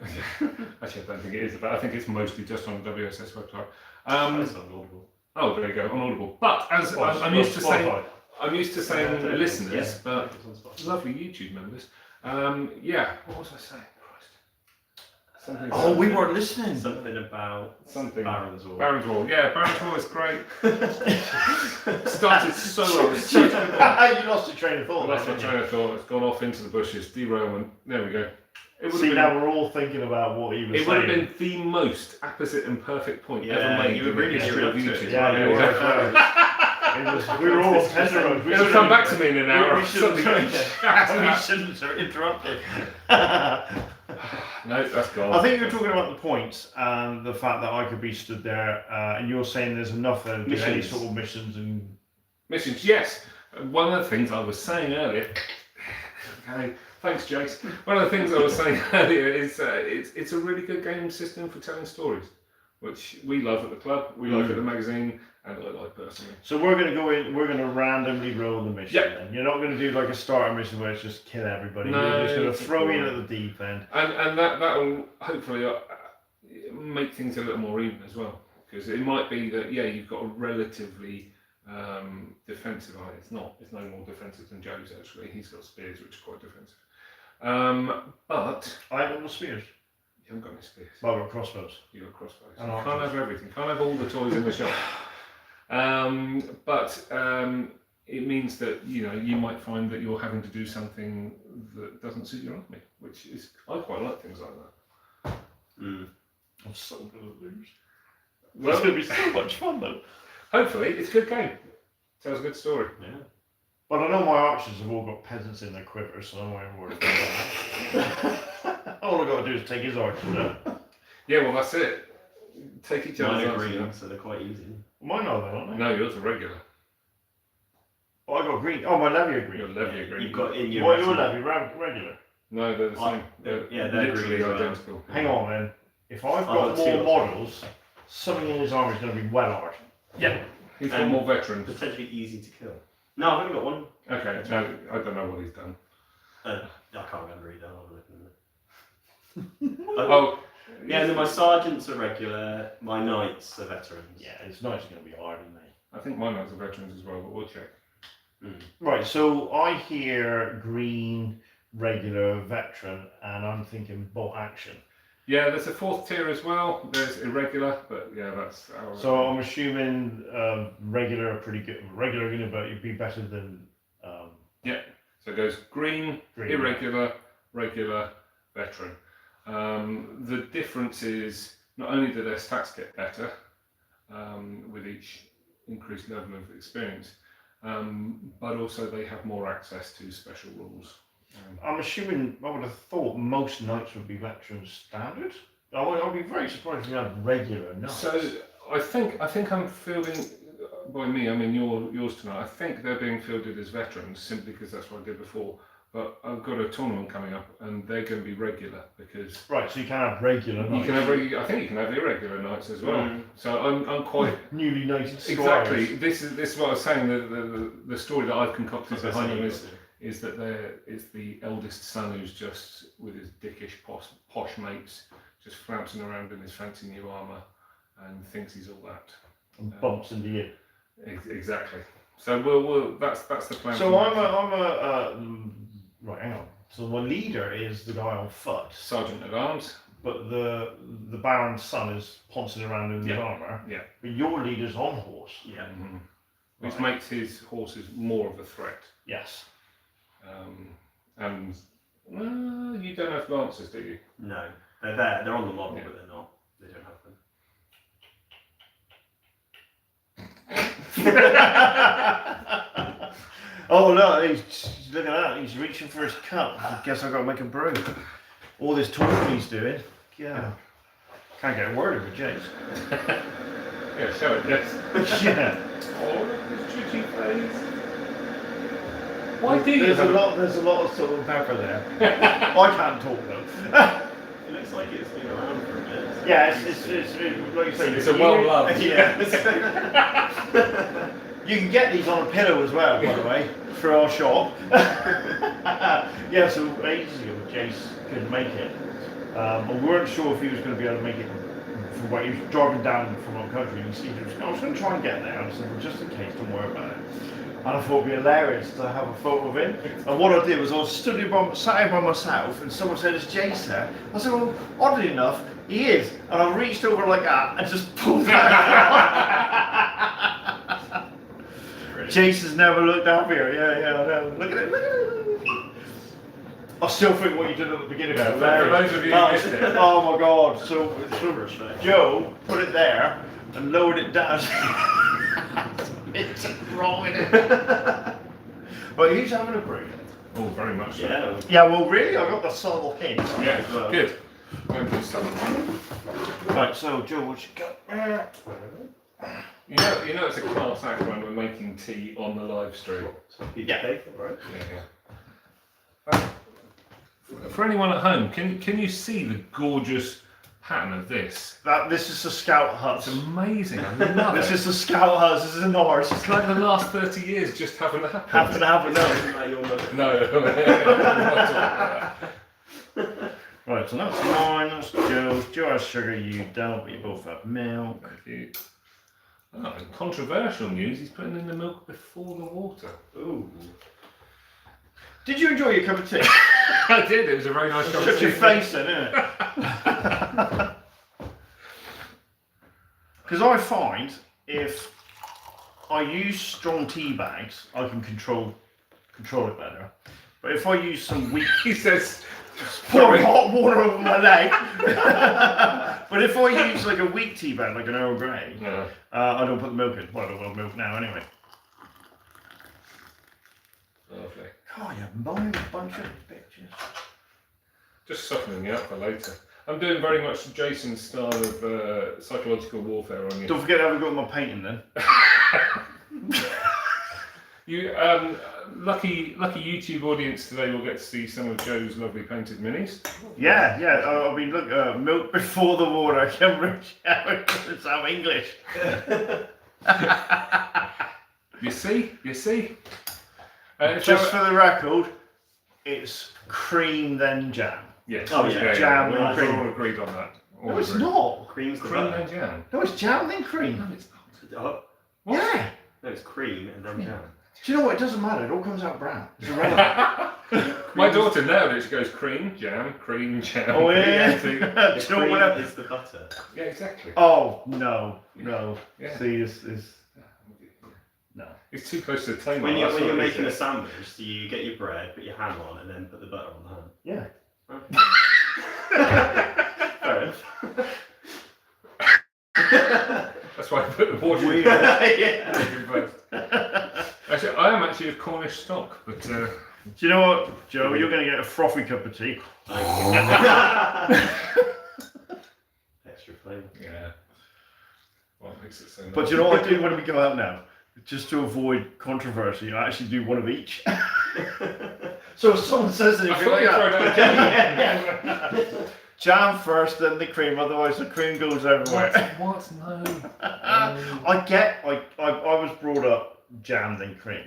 Actually, I don't think it is, but I think it's mostly just on the WSS website. That's on Audible. Oh, there you go, on Audible. But as I'm used to saying listeners, Yeah. but It's on Spotify. lovely YouTube members. Yeah, what was I saying? Christ. Something Oh, we weren't listening. Something about Something. Baron's War. Baron's War. Yeah, Baron's War is great. Started so well. It's such a good one. You lost your train of I thought. lost my didn't train of thought. It's gone off into the bushes. Derailment. There we go. It you? would See, have now been, we're all thinking about what he was it would have saying. been the most apposite and perfect point Yeah, ever made you were in the really history gearing of up to it. YouTube. Yeah, you were. Yeah. We were all tenderons. It'll come back to me in an hour. We shouldn't have interrupted. No, that's gone. I think you were talking about the points and the fact that I could be stood there, and you're saying there's enough there to do any Missions. sort of missions and. Missions, yes. One of the things I was saying earlier. Okay, thanks, Jace. One of the things I was saying earlier is it's a really good game system for telling stories, which we love at the club, we like at the magazine, and I like personally. So we're going to go in. We're going to randomly roll the mission. Yep. Then. You're not going to do like a starter mission where it's just kill everybody. No, You're just going to it's throw me in boring. at the deep end. And that'll hopefully make things a little more even as well, because it might be that you've got a relatively defensive eye. It's no more defensive than Joe's actually. He's got spears which are quite defensive. But I haven't got no spears. you haven't got any spears. Well, I've got crossbows. You've got crossbows. And You archers. can't have everything. Can't have all the toys in the shop. But it means that you might find that you're having to do something that doesn't suit your army, which is I quite like things like that. Mm. I'm so going to lose. Well, It's going to be so much fun though. hopefully it's a good game. Tells a good story. Yeah. But I know my archers have all got peasants in their quivers, so I'm not even worried about that. All I've got to do is take his archers out. Yeah, well that's it. Take each Mine other's are arms. green, so they're quite easy. Mine are though, aren't they? No, yours are regular. Oh, I got green. Oh, my levy are green. Your levy are green. You've got in your. What are your levy? Regular. No, they're the same. They're they're literally green as well. identical. Hang on, then. If I've I've got got more two. models, something in his army is going to be well hard. Yeah. He's got And more veterans. Potentially easy to kill. No, I've only got one. Okay, no, I don't know what he's done. I can't remember either. I'll look in a minute. Oh, Yeah, and then my sergeants are regular, my knights are veterans. Yeah, it's not going to be hard, isn't it? I think mine has the veterans as well, but we'll check. Mm. Right, so I hear green, regular, veteran, and I'm thinking bolt action. Yeah, there's a fourth tier as well. There's irregular, but yeah, that's our. So I'm assuming regular are pretty good. Regular are going to be better than. Yeah. So it goes green, irregular, regular, veteran. The difference is not only do their stats get better with each increased level of experience, but also they have more access to special rules. I'm assuming, I would have thought most knights would be veteran standard. I'd be very surprised if you had regular knights. So I think I'm fielding, by me, I mean yours tonight, I think they're being fielded as veterans simply because that's what I did before. But I've got a tournament coming up and they're going to be regular because... Right, so you can have regular knights. You can have I think you can have irregular knights as well. So I'm quite... Newly knighted squires. Exactly. This is what I was saying, the story that I've concocted behind them is that it's the eldest son who's just, with his dickish posh mates, just flouncing around in his fancy new armour and thinks he's all that. And bumps into you. Exactly. So we'll that's the plan. So I'm a right, hang on. So the leader is the guy on foot. Sergeant at Arms. But the Baron's son is pouncing around in his armour. Yeah. But your leader's on horse. Yeah. Mm-hmm. Which makes his horses more of a threat. Yes. And you don't have lancers, do you? No, they're there. They're on the model, but they're not. They don't have them. Oh look, he's look at that. He's reaching for his cup. I guess I've got to make a brew. All this talking he's doing. Yeah. Can't get a word of it, James. Yeah, show it, yes. Yeah. Oh, look at his twitchy face. Why do you? There's a lot of salt and pepper there. I can't talk though. It looks like it's been around for a bit. Yeah, it's like you say. It's a well loved. Yeah. You can get these on a pillow as well, by the way, for our shop. Yeah, so ages ago, Jace could make it. But we weren't sure if he was going to be able to make it from where he was driving down from our country. And he was, I was going to try and get there. I said, well, just in case, don't worry about it. And I thought it'd be hilarious to have a photo of him. And what I did was I was sat here by myself, and someone said, "Is Jace there?" I said, "Well, oddly enough, he is." And I reached over like that and just pulled that out. Jace has never looked happier. Yeah, I know. Look at it. I still think what you did at the beginning was hilarious. For those of you who missed it. Oh my god. So Joe put it there and lowered it down. It's wrong with it. But he's having a break. Oh, very much so. Yeah. Yeah, well, really, I got the subtle hint. Yeah, good. Going for something. Right, so Joe, what you got? You know it's a class act when we're making tea on the live stream. Yeah. Right. Yeah. For anyone at home, can you see the gorgeous pattern of this? This is the scout hut. It's amazing. I love This it. is the scout hut. This is an ours. It's like the last 30 years just haven't happened. Happen to happen now. Isn't that your mother? No. Right, so that's mine. That's Joe's. Joe has sugar. You don't. But you both have milk. Thank you. Oh, and controversial news. He's putting in the milk before the water. Ooh. Did you enjoy your cup of tea? I did. It was a very nice cup of Shut your tea. face then, innit? Because I find if I use strong tea bags, I can control it better. But if I use some weak, He says, pouring hot water over my leg. But if I use like a weak tea bag, like an Earl Grey, yeah. I don't put the milk in. Well, I don't want milk now anyway. Lovely. God, you moaning bunch of bitches. Just softening it up for later. I'm doing very much Jason's style of psychological warfare on you. Don't forget to have a go at my painting then. You lucky YouTube audience today will get to see some of Joe's lovely painted minis. Yeah. I mean, look, milk before the water. Cambridge. It's how English. You see. Just for the record, it's cream then jam. Yes. Oh, yeah. Jam We're and cream. all agreed on that. All No, it's agreed. not. Cream's the Cream butter. and jam. No, it's jam then cream. No, it's not. Oh, Yeah. no, it's cream and then jam. Do you know what? It doesn't matter. It all comes out brown. It's irrelevant. My daughter nailed it. She goes cream, jam, cream, jam. Oh yeah. cream, The Do you know cream what? is the butter. yeah, exactly. Oh no, no. Yeah. See, it's no. It's too close to the table. When you're that's what it making a is. sandwich, do you get your bread, put your ham on, and then put the butter on the ham? Yeah. Fair enough. That's why I put the water in. Weird. Yeah. Actually, I am actually of Cornish stock, but Do you know what, Joe? You're going to get a frothy cup of tea. Extra flavour. yeah. What makes it so nice? But you know what I do when we go out now? Just to avoid controversy, I actually do one of each. So if someone says I anything thought like you that, thrown out jam. jam first, then the cream. Otherwise, the cream goes everywhere. What? No. I was brought up jam then cream,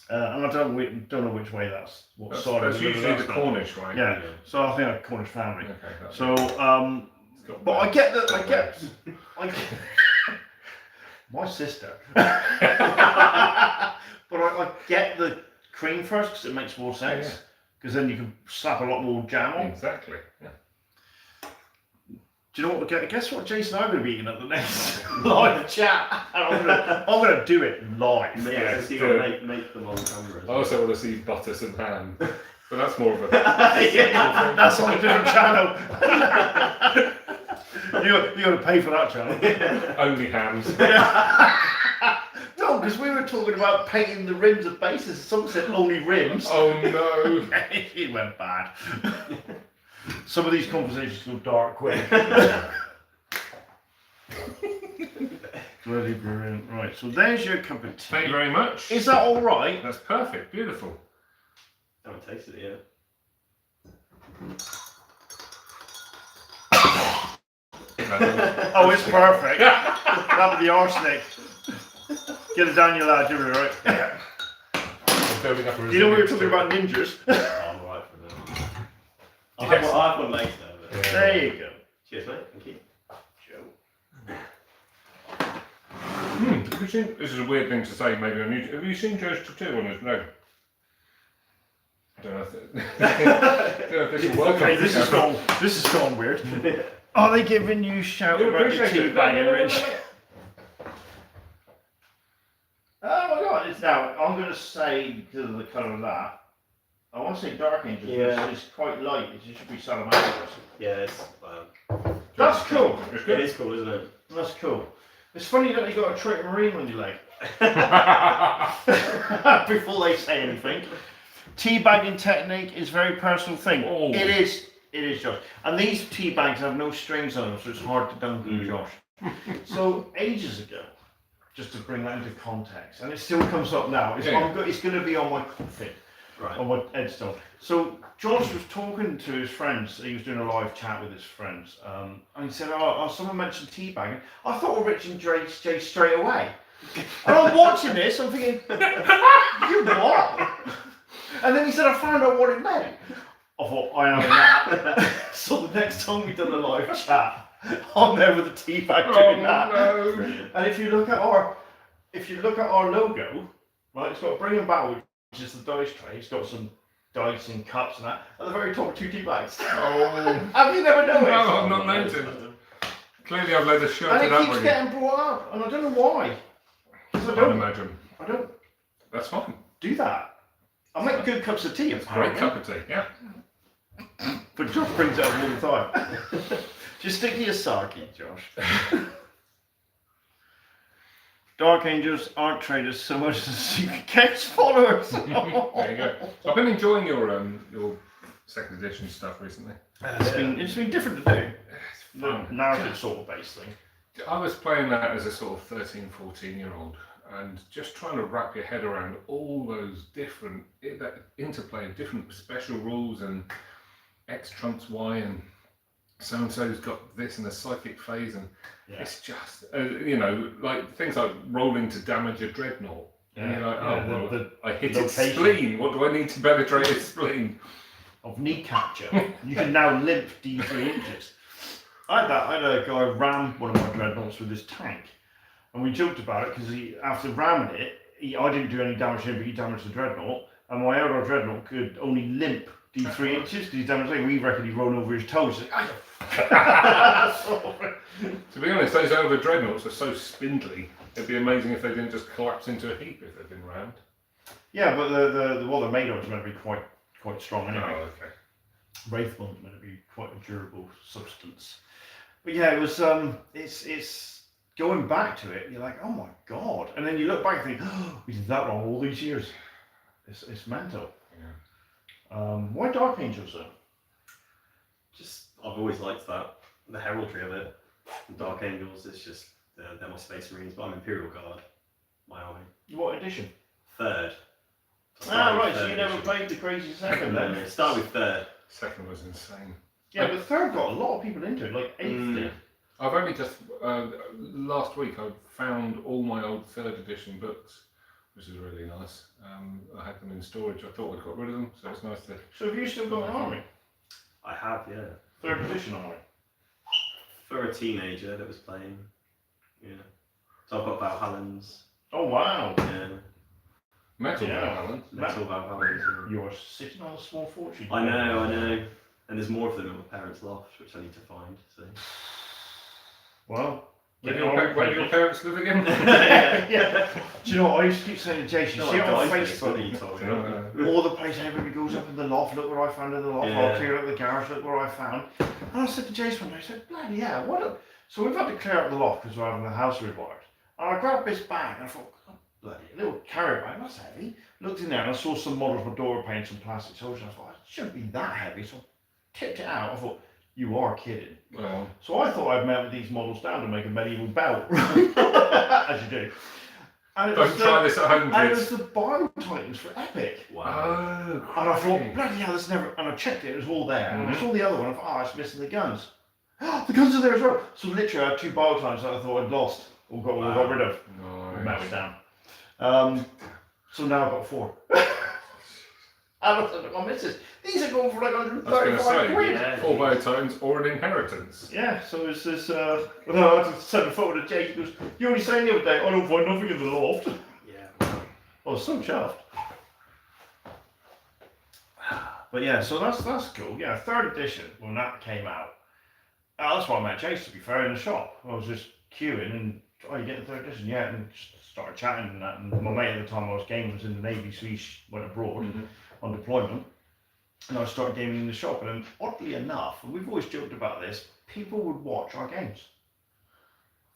and I don't know which way that's what That's, side that's of the usually the that's Cornish, right? Yeah. So I think I'm a Cornish family. Okay. That's So, it's got but I that. get that. I get my sister. But I get the cream first because it makes more sense. Yeah. Because then you can slap a lot more jam on. Exactly. Yeah. Do you know what? Guess what Jason and I are going to be eating at the next live chat? And I'm going to do it live. Yeah, so you got to make them on camera. I also want to see butter some ham, but that's more of a. Yeah. That's on a different channel. you got to pay for that channel. Only hams. No, because we were talking about painting the rims of bases. Someone said only rims. Oh no. It went bad. Some of these conversations go dark quick. Bloody brilliant. Right, so there's your cup of tea. Thank you very much. Is that all right? That's perfect. Beautiful. I haven't tasted it yet. Oh, it's perfect. That'll be arsenic. Get it down your lad, you'll be right. Building up a You know we were resilience talking to about ninjas? I'm alright for now. I'll Yes. have one later. But... Yeah. There you go. Cheers, mate. Thank you. Have you seen, this is a weird thing to say, maybe on YouTube. Have you seen Joe's tattoo on his leg? I don't know if this will work. Okay, this has gone weird. Are they giving you shout You'll about the appreciate tea it. bagging, Rich? Oh my god, it's now, I'm going to say, because of the colour of that, I want to say Dark Angels, Yeah. but it's quite light, it should be Salamanders. Yeah, it's, That's cool. It's it good. is cool, isn't it? That's cool. It's funny that you got a Triton Marine on your leg. Before they say anything. Tea bagging technique is a very personal thing. Oh. It is, Josh. And these tea bags have no strings on them, so it's hard to dunk them, Josh. So ages ago, just to bring that into context, and it still comes up now. It's, Yeah. it's going to be on my coffin, Right. on my headstone. So Josh was talking to his friends. He was doing a live chat with his friends, and he said, "Oh, someone mentioned tea bagging. I thought of Rich and Jay straight away." And I'm watching this. I'm thinking, "You what?" And then he said, "I found out what it meant." I thought, "I am that." So the next time we done a live chat, I'm there with a tea bag doing that. no. And if you look at our logo, right, it's got Bring 'em Back, which is the dice tray. It's got some dice and cups and that. At the very top, 2 tea bags. Oh. Have you never known it? No, I've not noticed. Clearly I've led a show And to it that keeps one. getting brought up, and I don't know why. 'Cause I'd imagine. I don't That's fine. do that. I make good cups of tea, Great apparently. cup of tea, yeah. But Josh brings it up all the time. Just stick to your sake, Josh. Dark Angels aren't traders so much as secret case followers. There you go. So I've been enjoying your second edition stuff recently. It's been different to do. It's The fun. narrative sort of based thing. I was playing that as a sort of 13, 14-year-old and just trying to wrap your head around all those different, that interplay of different special rules and X trumps Y and so-and-so's got this in the psychic phase and it's just, like things like rolling to damage a dreadnought. And you're like, I hit its location. spleen. What do I need to penetrate its spleen? Of knee capture. You can now limp D3 inches. I had a guy ram one of my dreadnoughts with his tank. And we joked about it because after ramming it, I didn't do any damage to him, but he damaged the Dreadnought, and my Eldar Dreadnought could only limp D3 inches because he damaged it. We reckon he'd roll over his toes. Like, To be honest, those Eldar Dreadnoughts are so spindly. It'd be amazing if they didn't just collapse into a heap if they'd been round. yeah, but what they're made of is meant to be quite strong anyway. Oh, okay. Wraithbone's meant to be quite a durable substance. But yeah, it was it's going back to it, you're like, oh my god. And then you look back and think, oh, we did that wrong all these years. It's mental. Yeah. Why Dark Angels though? Just I've always liked that. The heraldry of it. Dark Angels, it's just they're my Space Marines, but I'm Imperial Guard, my army. What edition? Third. Right, so you never played the crazy second No, then? start with third. Second was insane. Yeah, but third got a lot of people into it, like eighth did. I've only just last week I found all my old third edition books, which is really nice. I had them in storage. I thought I'd got rid of them, so it's nice to. So have you still got an army? I have, yeah. Third edition army? For a teenager that was playing. Yeah. So I've got Valhallans. Oh wow! Yeah. Metal Yeah. Valhalla. Metal Valhallans. You're sitting on a small fortune. I know. And there's more of them in my parents' loft, which I need to find. So. Well, Where do your parents live again? yeah. Do you know what I used to keep saying to Jason? No, See I on died Facebook, you told me. all the places everybody goes up in the loft, look what I found in the loft, Yeah. I'll clear out the garage, look what I found. And I said to Jason one day, I said, bloody hell, what a... So we've had to clear out the loft because we're having the house rewired. And I grabbed this bag and I thought, oh, bloody, a little carrier bag, that's heavy. Looked in there and I saw some models with door paint, some plastic soldiers. I thought, it shouldn't be that heavy. So I tipped it out. I thought, you are kidding. Well, So I thought I'd melted these models down to make a medieval belt, as you do. And it don't was try this at home, and it was kids. the Bio Titans for Epic. Wow. Oh, And I thought, crikey. bloody hell, there's never. And I checked it, it was all there. And I saw the other one, I thought, oh, it's missing the guns. The guns are there as well. So literally, I had two Bio Titans that I thought I'd lost or got rid of. Melted down. So now I've got 4. And I said to my missus, these are going for like I was going to 135 say, quid. Yeah. 4 Bio Titans or an inheritance. Yeah, so it's this, well, I had to send a photo to Jake, he goes, you only saying the other day, I don't find nothing in the loft. Yeah. I was so chuffed. But yeah, so that's cool. Yeah, 3rd edition, when that came out, that's why I met Jake, to be fair, in the shop. I was just queuing and, oh, you get the 3rd edition? Yeah, and just started chatting and that. And my mate at the time I was gaming was in the Navy, so he went abroad on deployment. And I started gaming in the shop, and then, oddly enough, and we've always joked about this, people would watch our games.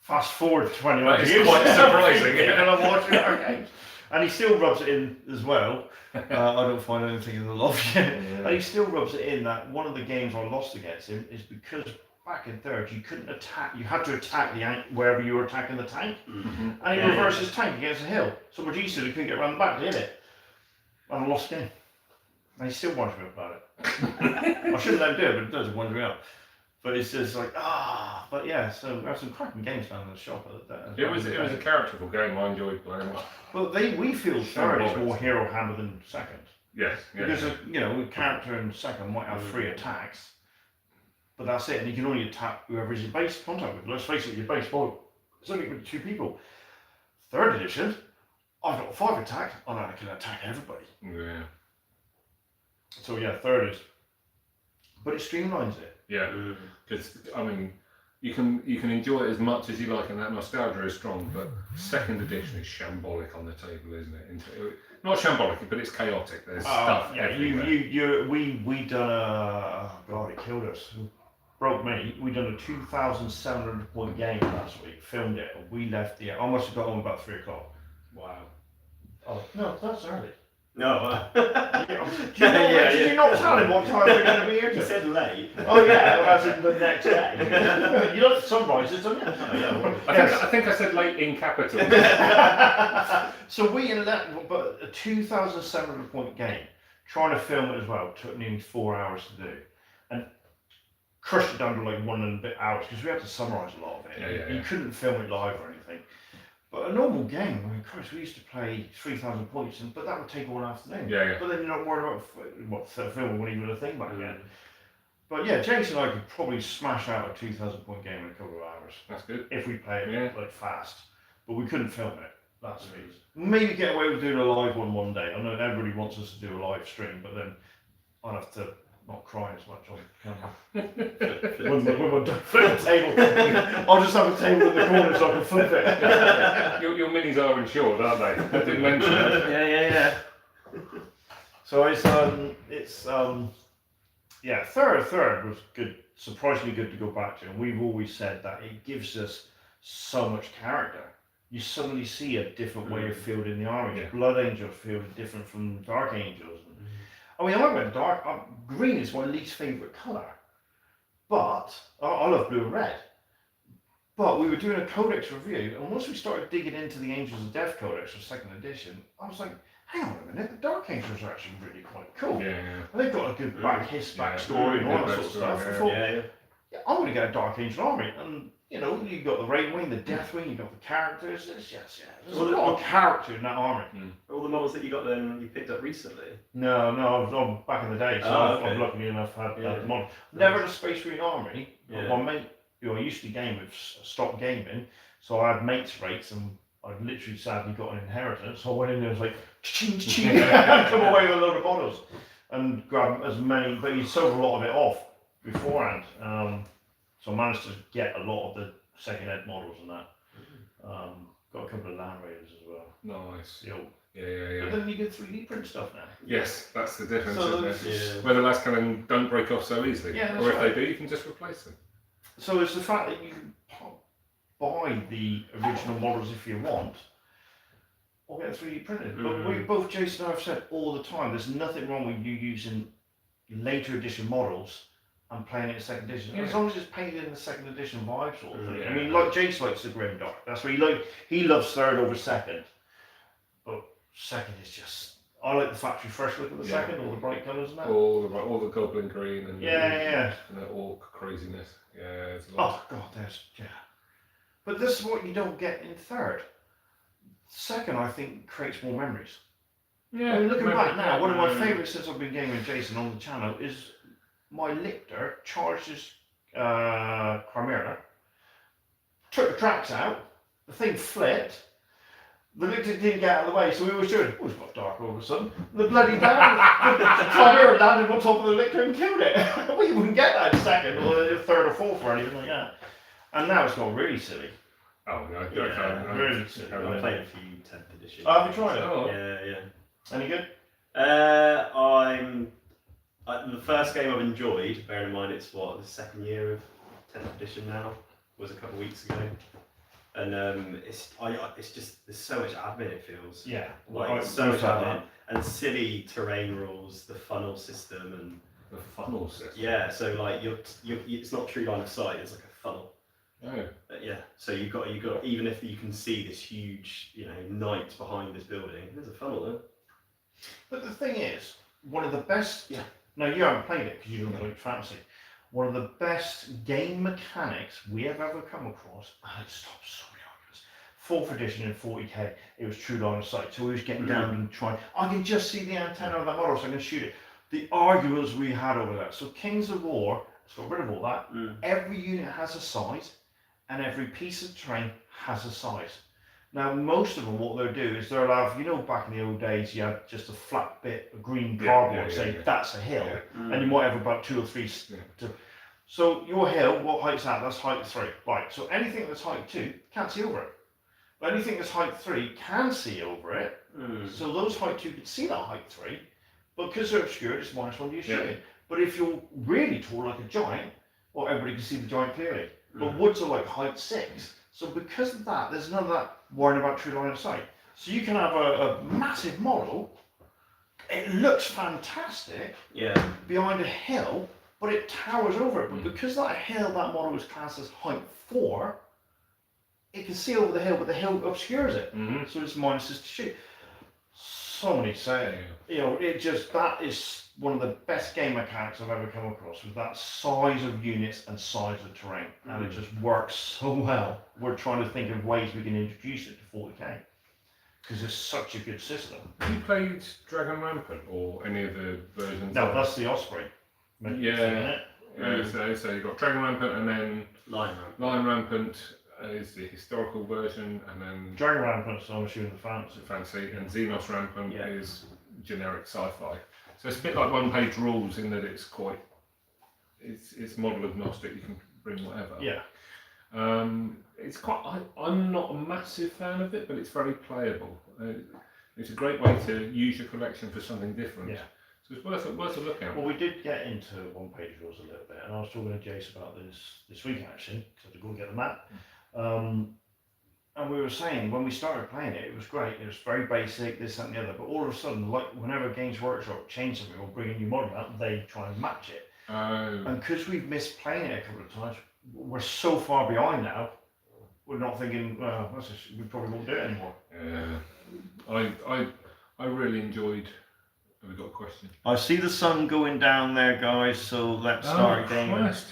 Fast forward 20 That is years. quite surprising, yeah. And I'm watching our games. And he still rubs it in as well. I don't find anything in the loft yet. And he still rubs it in that one of the games I lost against him is because back in 3rd you couldn't attack, you had to attack the wherever you were attacking the tank. And he reversed his tank against a hill. So my G said he couldn't get around the back to hit it. And I lost the game. And he still winds me up about it. I shouldn't let him do it, but it does, it winds me up. But it's just like, but yeah, so we have some cracking games down in the shop. It was a characterful game. I enjoyed playing it. But we feel 3rd is more hero hammer than 2nd. Yes. Because, a character in 2nd might have 3 attacks. But that's it, and you can only attack whoever is in base contact with. Let's face it, your base boy, it's only with 2 people. 3rd edition, I've got 5 attack, and I can attack everybody. Yeah. So yeah, 3rd is, but it streamlines it. Yeah. Because I mean, you can enjoy it as much as you like, and that nostalgia is strong. But 2nd edition is shambolic on the table, isn't it? Not shambolic, but it's chaotic. There's stuff everywhere. We done oh god, it killed us. Broke me. We done a 2,700 point game last week. Filmed it. We left the. I must have got home about 3 o'clock. Wow. Oh no, that's early. No. Did you not tell him what time we're going to be here? He said late. Oh yeah, well, that's in the next day. You know, sunrises, don't you? I think I said late in capital. So we but a 2,700 point game, trying to film it as well, took nearly 4 hours to do, and crushed it down to like 1 and a bit hours because we had to summarise a lot of it. You couldn't film it live or anything. But a normal game, I mean, Christ, we used to play 3,000 points, but that would take all afternoon. Yeah. But then you're not worried about filming wasn't even a thing back then. But yeah, Jason and I could probably smash out a 2,000 point game in a couple of hours. That's good. If we played it like fast. But we couldn't film it. That's the reason. Maybe get away with doing a live one day. I know everybody wants us to do a live stream, but then I'll have to not cry as much on camera. when we flip the table, I'll just have a table in the corner so I can flip it. Your minis are insured, aren't they? I didn't mention that. Yeah. So third was good, surprisingly good to go back to, and we've always said that it gives us so much character. You suddenly see a different way of fielding the army. Yeah. Blood Angels fielded different from Dark Angels. I mean, I went dark. Green is my least favourite colour, but I love blue and red. But we were doing a codex review, and once we started digging into the Angels of Death codex for second edition, I was like, hang on a minute, the Dark Angels are actually really quite cool. Yeah. And they've got a good backstory and all that sort of stuff. I thought, I'm going to get a Dark Angel army, and you know, you've got the Raid Wing, the Death Wing, you've got the characters. It's just, there's a lot of character in that army. All the models that you got then, you picked up recently? No, I'm back in the day, so I've luckily enough had the model. Never had a Space Marine army, but my mate, who I used to game with, stopped gaming, so I had mates rates, and I literally sadly got an inheritance, so I went in there and was like, ching, and come away with a load of models, and grab as many, but you sold a lot of it off beforehand. So I managed to get a lot of the second ed models and that. Got a couple of Land Raiders as well. Nice. Yeah. Yeah. But then you get 3D print stuff now. Yes, that's the difference, So isn't it? Where the last cannon don't break off so easily. Yeah, that's or if right. they do, you can just replace them. So it's the fact that you can buy the original models if you want, or get 3D printed. But we both, Jason and I, have said all the time, there's nothing wrong with you using later edition models and playing it in second edition, as long as it's painted in the second edition vibe sort of thing. I mean, like Jace likes the Grim Dark. That's what he loves third over second. But second is just, I like the factory fresh look of the second, all the bright colours and that. All the goblin green and and the orc craziness. Yeah, it's a lot. Oh god, But this is what you don't get in third. Second, I think, creates more memories. Yeah. I mean, looking back now, one of my favourites since I've been gaming with Jason on the channel is my Lictor charged his Chimera, took the tracks out, the thing flipped, the Lictor didn't get out of the way, so we were shooting, it's got dark all of a sudden. The bloody Chimera landed on top of the Lictor and killed it. We wouldn't get that in second, or third or fourth or anything like that. And now it's got really silly. Oh, no, Really silly. I played a few 10th edition. Oh, have you tried it? Oh. Yeah. Any good? The first game I've enjoyed, bearing in mind it's the second year of 10th edition now, was a couple of weeks ago, and it's just there's so much admin, it feels. Yeah. Like so much admin and silly terrain rules, the funnel system and the funnel system. Yeah, so like it's not true line of sight, it's like a funnel. Oh. So you've got even if you can see this huge knight behind this building, there's a funnel there. But the thing is, one of the best. No, you haven't played it because you don't play fantasy. One of the best game mechanics we have ever come across, and it stops so many arguments. 4th edition in 40k, it was true line of sight. So we was getting down and trying. I can just see the antenna of that model, so I can shoot it. The arguments we had over that. So Kings of War, let's got rid of all that. Every unit has a size, and every piece of terrain has a size. Now, most of them, what they'll do is they'll have, back in the old days, you had just a flat bit of green cardboard saying that's a hill, and you might have about 2 or 3. So your hill, what height's that? That's height 3. Right, so anything that's height 2 can't see over it. But anything that's height 3 can see over it. So those height 2 can see that height 3, but because they're obscured, it's -1 you're shooting. But if you're really tall, like a giant, well, everybody can see the giant clearly. But woods are like height 6. So because of that, there's none of that worrying about true line of sight. So you can have a massive model, it looks fantastic behind a hill, but it towers over it. But because that hill, that model is classed as height 4, it can see over the hill, but the hill obscures it. So it's minuses to shoot. Somebody say, that is one of the best game mechanics I've ever come across, with that size of units and size of terrain, and it just works so well. We're trying to think of ways we can introduce it to 40k, because it's such a good system. Have you played Dragon Rampant or any of the versions? No, that's the Osprey. So you've got Dragon Rampant and then Lion Rampant, is the historical version, and then Dragon Rampant, so I'm assuming the fantasy. fancy, and Xenos Rampant Yeah. is generic sci-fi. So it's a bit like one-page rules in that it's model agnostic. You can bring whatever. Yeah. It's quite. I'm not a massive fan of it, but it's very playable. It's a great way to use your collection for something different. Yeah. So it's worth a look at. Well, we did get into one-page rules a little bit, and I was talking to Jace about this week actually, because I had to go and get the map. And we were saying when we started playing it, it was great. It was very basic, this, that, and the other. But all of a sudden, like whenever Games Workshop change something or bring a new model out, they try and match it. And because we've missed playing it a couple of times, we're so far behind now. We're not thinking, well, we probably won't do it anymore. I really enjoyed. Have we got a question? I see the sun going down there, guys. So let's start again. Christ.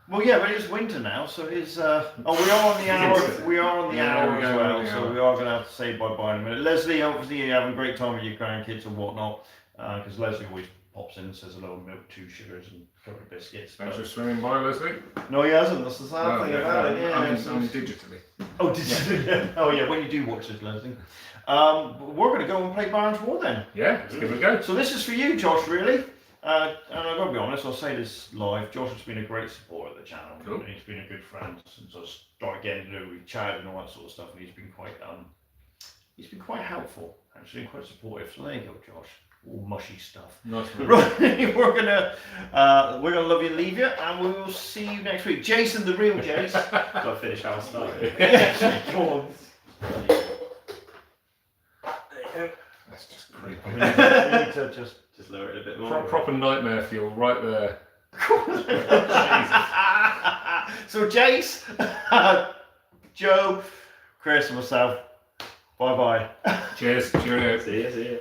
Well, yeah, but it's winter now, so it's. We are on the hour. We are on the hour as well, so we are going to have to say bye-bye in a minute. Leslie, hopefully you're having a great time with your grandkids and whatnot, because Leslie always pops in and says hello, milk, 2 sugars, and a couple of biscuits. Thanks for swinging by, Leslie. No, he hasn't. That's the sad thing about it. Yeah, I mean digitally. Oh, digitally. Oh, yeah. When you do watch this, Leslie. We're going to go and play Baron's War then. Yeah, let's give it a go. So this is for you, Josh, really. And I've got to be honest, I'll say this live. Josh has been a great supporter of the channel. Cool. He's been a good friend since I started getting to know, we've chatted and all that sort of stuff, and he's been quite helpful, actually, and quite supportive. So there you go, Josh. All mushy stuff. Nice one. Right, we're gonna love you and leave you, and we will see you next week. Jason, the real Jace. Do I finish how I started? Yeah, go on. That's just creepy. We need to Just lower it a bit more. Proper nightmare fuel right there. So Jace, Joe, Chris, and myself. Bye bye. Cheers. Cheerio. See ya.